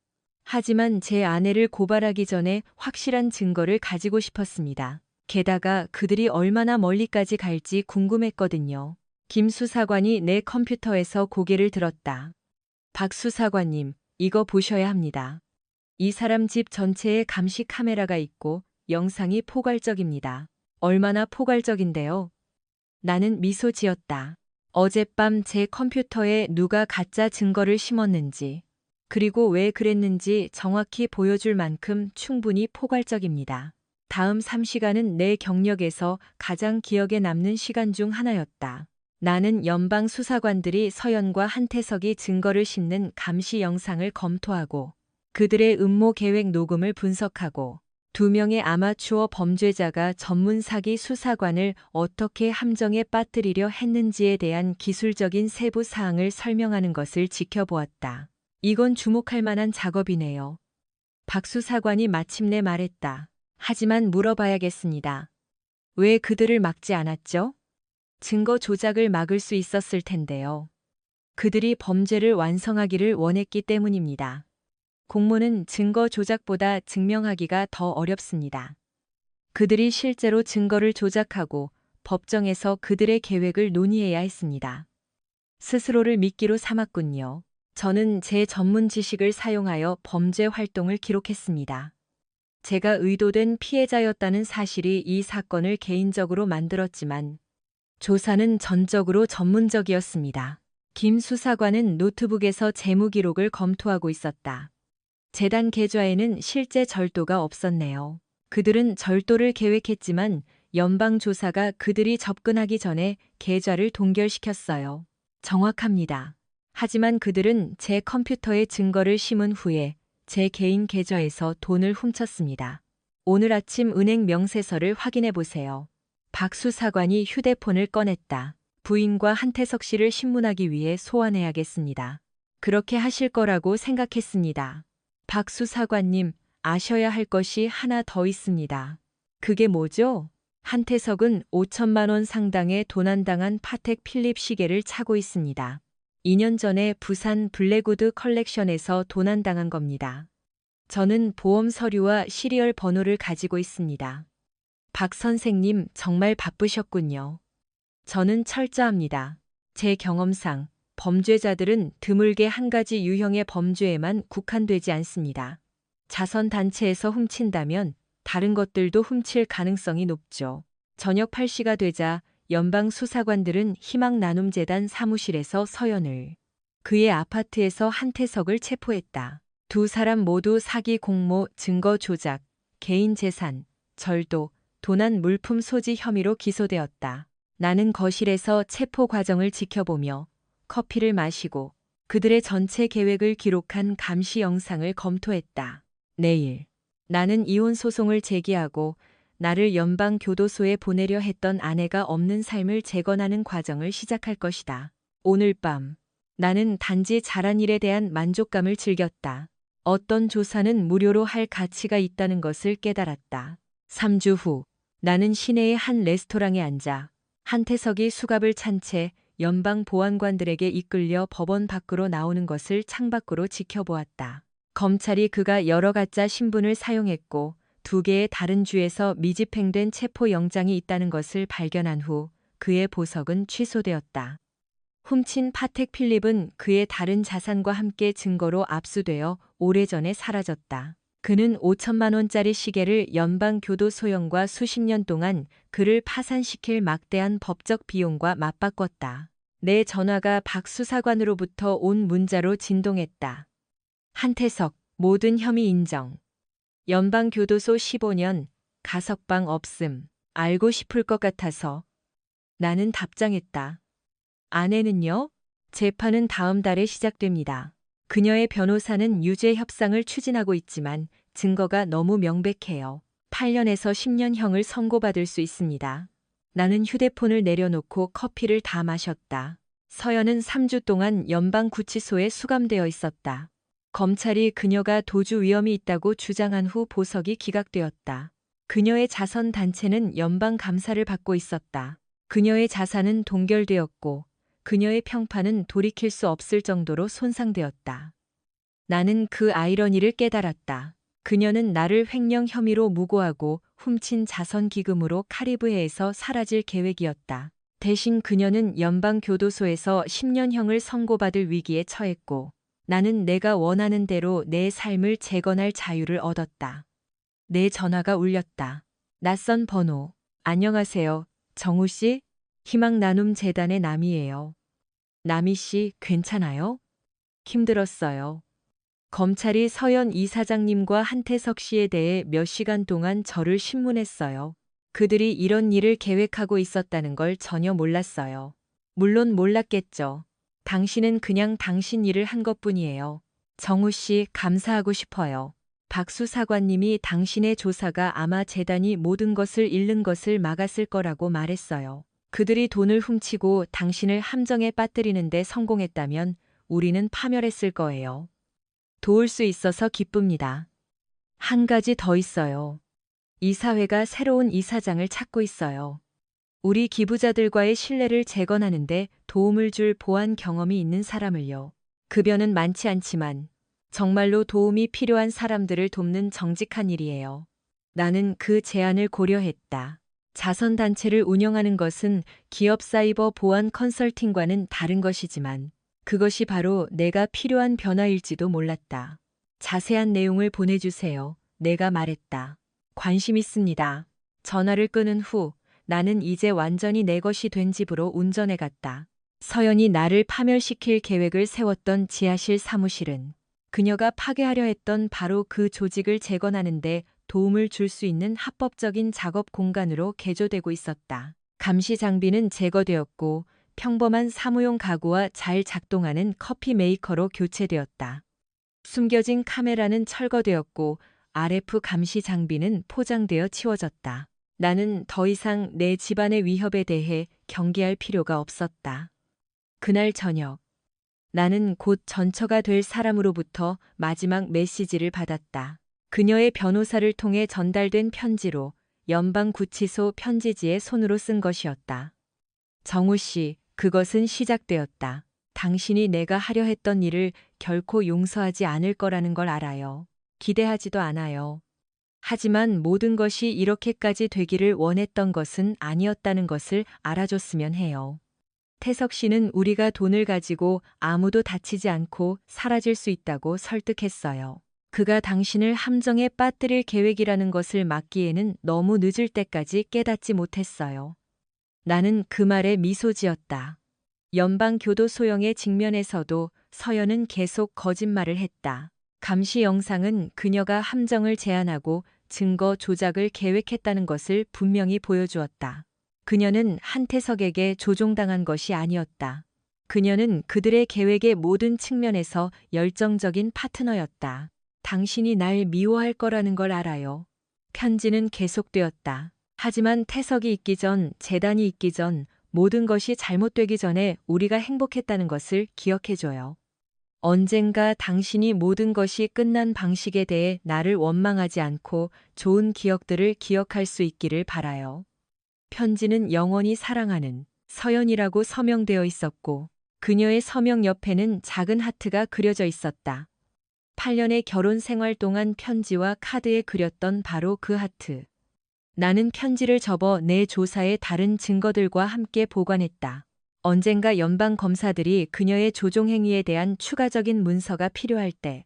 하지만 제 아내를 고발하기 전에 확실한 증거를 가지고 싶었습니다. 게다가 그들이 얼마나 멀리까지 갈지 궁금했거든요. 김 수사관이 내 컴퓨터에서 고개를 들었다. 박 수사관님, 이거 보셔야 합니다. 이 사람 집 전체에 감시 카메라가 있고 영상이 포괄적입니다. 얼마나 포괄적인데요? 나는 미소 지었다. 어젯밤 제 컴퓨터에 누가 가짜 증거를 심었는지, 그리고 왜 그랬는지 정확히 보여줄 만큼 충분히 포괄적입니다. 다음 3시간은 내 경력에서 가장 기억에 남는 시간 중 하나였다. 나는 연방 수사관들이 서연과 한태석이 증거를 심는 감시 영상을 검토하고 그들의 음모 계획 녹음을 분석하고 2명의 아마추어 범죄자가 전문 사기 수사관을 어떻게 함정에 빠뜨리려 했는지에 대한 기술적인 세부 사항을 설명하는 것을 지켜보았다. 이건 주목할 만한 작업이네요. 박 수사관이 마침내 말했다. 하지만 물어봐야겠습니다. 왜 그들을 막지 않았죠? 증거 조작을 막을 수 있었을 텐데요. 그들이 범죄를 완성하기를 원했기 때문입니다. 공모는 증거 조작보다 증명하기가 더 어렵습니다. 그들이 실제로 증거를 조작하고 법정에서 그들의 계획을 논의해야 했습니다. 스스로를 미끼로 삼았군요. 저는 제 전문 지식을 사용하여 범죄 활동을 기록했습니다. 제가 의도된 피해자였다는 사실이 이 사건을 개인적으로 만들었지만 조사는 전적으로 전문적이었습니다. 김 수사관은 노트북에서 재무 기록을 검토하고 있었다. 재단 계좌에는 실제 절도가 없었네요. 그들은 절도를 계획했지만 연방조사가 그들이 접근하기 전에 계좌를 동결시켰어요. 정확합니다. 하지만 그들은 제 컴퓨터에 증거를 심은 후에 제 개인 계좌에서 돈을 훔쳤습니다. 오늘 아침 은행 명세서를 확인해 보세요. 박 수사관이 휴대폰을 꺼냈다. 부인과 한태석 씨를 신문하기 위해 소환해야겠습니다. 그렇게 하실 거라고 생각했습니다. 박 수사관님, 아셔야 할 것이 하나 더 있습니다. 그게 뭐죠? 한태석은 5천만 원 상당의 도난당한 파텍 필립 시계를 차고 있습니다. 2년 전에 부산 블랙우드 컬렉션에서 도난당한 겁니다. 저는 보험 서류와 시리얼 번호를 가지고 있습니다. 박 선생님 정말 바쁘셨군요. 저는 철저합니다. 제 경험상 범죄자들은 드물게 한 가지 유형의 범죄에만 국한되지 않습니다. 자선단체에서 훔친다면 다른 것들도 훔칠 가능성이 높죠. 저녁 8시가 되자 연방수사관들은 희망나눔재단 사무실에서 서연을, 그의 아파트에서 한태석을 체포했다. 두 사람 모두 사기 공모, 증거 조작, 개인 재산, 절도, 도난 물품 소지 혐의로 기소되었다. 나는 거실에서 체포 과정을 지켜보며 커피를 마시고 그들의 전체 계획을 기록한 감시 영상을 검토했다. 내일 나는 이혼 소송을 제기하고 나를 연방교도소에 보내려 했던 아내가 없는 삶을 재건하는 과정을 시작할 것이다. 오늘 밤 나는 단지 잘한 일에 대한 만족감을 즐겼다. 어떤 조사는 무료로 할 가치가 있다는 것을 깨달았다. 3주 후 나는 시내의 한 레스토랑에 앉아 한태석이 수갑을 찬 채 연방 보안관들에게 이끌려 법원 밖으로 나오는 것을 창밖으로 지켜보았다. 검찰이 그가 여러 가짜 신분을 사용했고 2개의 다른 주에서 미집행된 체포 영장이 있다는 것을 발견한 후 그의 보석은 취소되었다. 훔친 파텍 필립은 그의 다른 자산과 함께 증거로 압수되어 오래전에 사라졌다. 그는 5천만 원짜리 시계를 연방교도소형과 수십 년 동안 그를 파산시킬 막대한 법적 비용과 맞바꿨다. 내 전화가 박 수사관으로부터 온 문자로 진동했다. 한태석, 모든 혐의 인정. 연방교도소 15년, 가석방 없음. 알고 싶을 것 같아서. 나는 답장했다. 아내는요? 재판은 다음 달에 시작됩니다. 그녀의 변호사는 유죄 협상을 추진하고 있지만 증거가 너무 명백해요. 8년에서 10년형을 선고받을 수 있습니다. 나는 휴대폰을 내려놓고 커피를 다 마셨다. 서연은 3주 동안 연방구치소에 수감되어 있었다. 검찰이 그녀가 도주 위험이 있다고 주장한 후 보석이 기각되었다. 그녀의 자선단체는 연방감사를 받고 있었다. 그녀의 자산은 동결되었고 그녀의 평판은 돌이킬 수 없을 정도로 손상되었다. 나는 그 아이러니를 깨달았다. 그녀는 나를 횡령 혐의로 무고하고 훔친 자선기금으로 카리브해에서 사라질 계획이었다. 대신 그녀는 연방교도소에서 10년형을 선고받을 위기에 처했고 나는 내가 원하는 대로 내 삶을 재건할 자유를 얻었다. 내 전화가 울렸다. 낯선 번호. 안녕하세요. 정우 씨? 희망나눔재단의 남이에요. 남이 씨, 괜찮아요? 힘들었어요. 검찰이 서연 이사장님과 한태석 씨에 대해 몇 시간 동안 저를 신문했어요. 그들이 이런 일을 계획하고 있었다는 걸 전혀 몰랐어요. 물론 몰랐겠죠. 당신은 그냥 당신 일을 한 것뿐이에요. 정우 씨, 감사하고 싶어요. 박 수사관님이 당신의 조사가 아마 재단이 모든 것을 잃는 것을 막았을 거라고 말했어요. 그들이 돈을 훔치고 당신을 함정에 빠뜨리는 데 성공했다면 우리는 파멸했을 거예요. 도울 수 있어서 기쁩니다. 한 가지 더 있어요. 이사회가 새로운 이사장을 찾고 있어요. 우리 기부자들과의 신뢰를 재건하는데 도움을 줄 보안 경험이 있는 사람을요. 급여는 많지 않지만 정말로 도움이 필요한 사람들을 돕는 정직한 일이에요. 나는 그 제안을 고려했다. 자선단체를 운영하는 것은 기업 사이버 보안 컨설팅과는 다른 것이지만 그것이 바로 내가 필요한 변화일지도 몰랐다. 자세한 내용을 보내주세요. 내가 말했다. 관심 있습니다. 전화를 끊은 후 나는 이제 완전히 내 것이 된 집으로 운전해 갔다. 서연이 나를 파멸시킬 계획을 세웠던 지하실 사무실은 그녀가 파괴하려 했던 바로 그 조직을 재건하는데 도움을 줄 수 있는 합법적인 작업 공간으로 개조되고 있었다. 감시 장비는 제거되었고 평범한 사무용 가구와 잘 작동하는 커피 메이커로 교체되었다. 숨겨진 카메라는 철거되었고 RF 감시 장비는 포장되어 치워졌다. 나는 더 이상 내 집안의 위협에 대해 경계할 필요가 없었다. 그날 저녁, 나는 곧 전처가 될 사람으로부터 마지막 메시지를 받았다. 그녀의 변호사를 통해 전달된 편지로 연방구치소 편지지에 손으로 쓴 것이었다. 정우 씨, 그것은 시작되었다. 당신이 내가 하려 했던 일을 결코 용서하지 않을 거라는 걸 알아요. 기대하지도 않아요. 하지만 모든 것이 이렇게까지 되기를 원했던 것은 아니었다는 것을 알아줬으면 해요. 태석 씨는 우리가 돈을 가지고 아무도 다치지 않고 사라질 수 있다고 설득했어요. 그가 당신을 함정에 빠뜨릴 계획이라는 것을 막기에는 너무 늦을 때까지 깨닫지 못했어요. 나는 그 말에 미소 지었다. 연방교도소형의 직면에서도 서연은 계속 거짓말을 했다. 감시 영상은 그녀가 함정을 제안하고 증거 조작을 계획했다는 것을 분명히 보여주었다. 그녀는 한태석에게 조종당한 것이 아니었다. 그녀는 그들의 계획의 모든 측면에서 열정적인 파트너였다. 당신이 날 미워할 거라는 걸 알아요. 편지는 계속되었다. 하지만 태석이 있기 전, 재단이 있기 전, 모든 것이 잘못되기 전에 우리가 행복했다는 것을 기억해줘요. 언젠가 당신이 모든 것이 끝난 방식에 대해 나를 원망하지 않고 좋은 기억들을 기억할 수 있기를 바라요. 편지는 영원히 사랑하는 서연이라고 서명되어 있었고 그녀의 서명 옆에는 작은 하트가 그려져 있었다. 8년의 결혼 생활 동안 편지와 카드에 그렸던 바로 그 하트. 나는 편지를 접어 내 조사의 다른 증거들과 함께 보관했다. 언젠가 연방 검사들이 그녀의 조종 행위에 대한 추가적인 문서가 필요할 때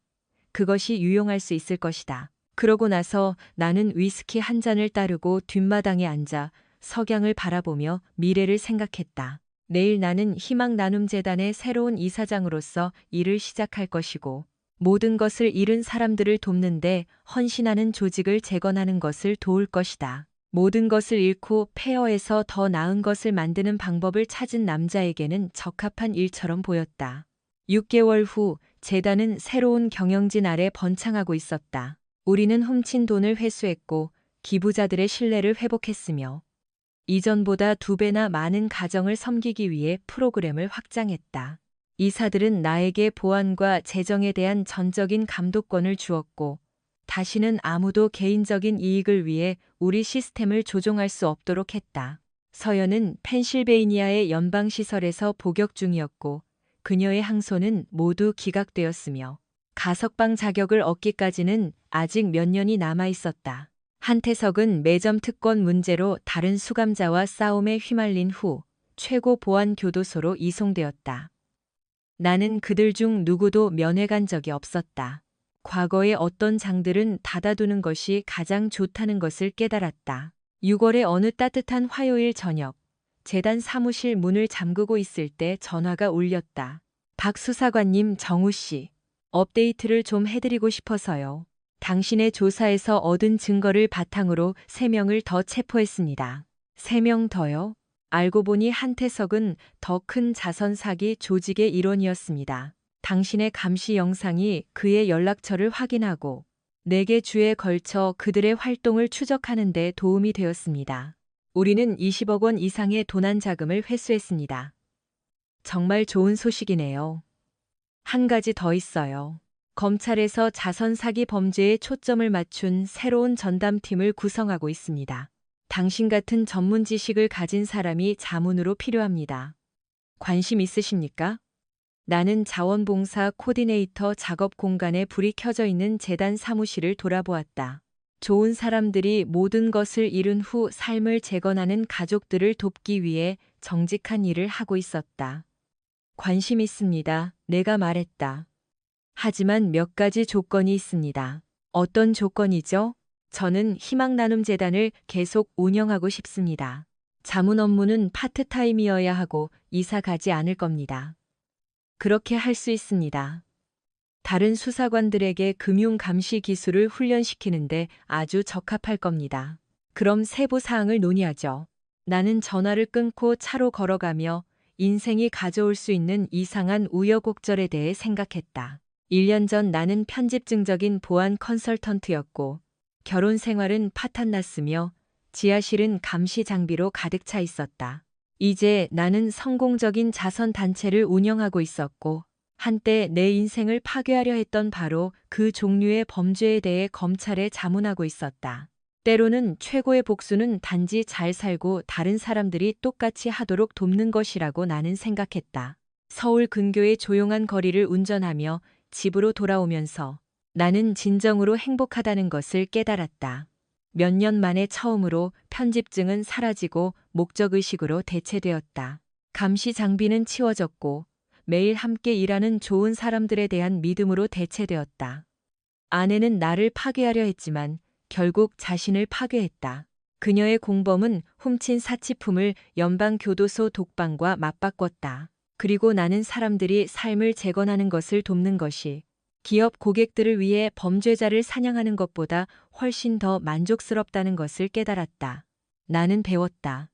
그것이 유용할 수 있을 것이다. 그러고 나서 나는 위스키 한 잔을 따르고 뒷마당에 앉아 석양을 바라보며 미래를 생각했다. 내일 나는 희망나눔재단의 새로운 이사장으로서 일을 시작할 것이고 모든 것을 잃은 사람들을 돕는데 헌신하는 조직을 재건하는 것을 도울 것이다. 모든 것을 잃고 폐허에서 더 나은 것을 만드는 방법을 찾은 남자에게는 적합한 일처럼 보였다. 6개월 후 재단은 새로운 경영진 아래 번창하고 있었다. 우리는 훔친 돈을 회수했고 기부자들의 신뢰를 회복했으며 이전보다 2배나 많은 가정을 섬기기 위해 프로그램을 확장했다. 이사들은 나에게 보안과 재정에 대한 전적인 감독권을 주었고 다시는 아무도 개인적인 이익을 위해 우리 시스템을 조종할 수 없도록 했다. 서연은 펜실베이니아의 연방시설에서 복역 중이었고 그녀의 항소는 모두 기각되었으며 가석방 자격을 얻기까지는 아직 몇 년이 남아 있었다. 한태석은 매점 특권 문제로 다른 수감자와 싸움에 휘말린 후 최고 보안 교도소로 이송되었다. 나는 그들 중 누구도 면회 간 적이 없었다. 과거의 어떤 장들은 닫아두는 것이 가장 좋다는 것을 깨달았다. 6월의 어느 따뜻한 화요일 저녁, 재단 사무실 문을 잠그고 있을 때 전화가 울렸다. 박 수사관님, 정우 씨. 업데이트를 좀 해드리고 싶어서요. 당신의 조사에서 얻은 증거를 바탕으로 3명을 더 체포했습니다. 3명 더요? 알고 보니 한태석은 더 큰 자선 사기 조직의 일원이었습니다. 당신의 감시 영상이 그의 연락처를 확인하고 4개 주에 걸쳐 그들의 활동을 추적하는 데 도움이 되었습니다. 우리는 20억 원 이상의 도난 자금을 회수했습니다. 정말 좋은 소식이네요. 한 가지 더 있어요. 검찰에서 자선 사기 범죄에 초점을 맞춘 새로운 전담팀을 구성하고 있습니다. 당신 같은 전문 지식을 가진 사람이 자문으로 필요합니다. 관심 있으십니까? 나는 자원봉사 코디네이터 작업 공간에 불이 켜져 있는 재단 사무실을 돌아보았다. 좋은 사람들이 모든 것을 잃은 후 삶을 재건하는 가족들을 돕기 위해 정직한 일을 하고 있었다. 관심 있습니다. 내가 말했다. 하지만 몇 가지 조건이 있습니다. 어떤 조건이죠? 저는 희망나눔재단을 계속 운영하고 싶습니다. 자문 업무는 파트타임이어야 하고 이사 가지 않을 겁니다. 그렇게 할 수 있습니다. 다른 수사관들에게 금융 감시 기술을 훈련시키는데 아주 적합할 겁니다. 그럼 세부 사항을 논의하죠. 나는 전화를 끊고 차로 걸어가며 인생이 가져올 수 있는 이상한 우여곡절에 대해 생각했다. 1년 전 나는 편집증적인 보안 컨설턴트였고 결혼 생활은 파탄났으며 지하실은 감시 장비로 가득 차 있었다. 이제 나는 성공적인 자선 단체를 운영하고 있었고 한때 내 인생을 파괴하려 했던 바로 그 종류의 범죄에 대해 검찰에 자문하고 있었다. 때로는 최고의 복수는 단지 잘 살고 다른 사람들이 똑같이 하도록 돕는 것이라고 나는 생각했다. 서울 근교의 조용한 거리를 운전하며 집으로 돌아오면서 나는 진정으로 행복하다는 것을 깨달았다. 몇 년 만에 처음으로 편집증은 사라지고 목적의식으로 대체되었다. 감시 장비는 치워졌고 매일 함께 일하는 좋은 사람들에 대한 믿음으로 대체되었다. 아내는 나를 파괴하려 했지만 결국 자신을 파괴했다. 그녀의 공범은 훔친 사치품을 연방교도소 독방과 맞바꿨다. 그리고 나는 사람들이 삶을 재건하는 것을 돕는 것이 기업 고객들을 위해 범죄자를 사냥하는 것보다 훨씬 더 만족스럽다는 것을 깨달았다. 나는 배웠다.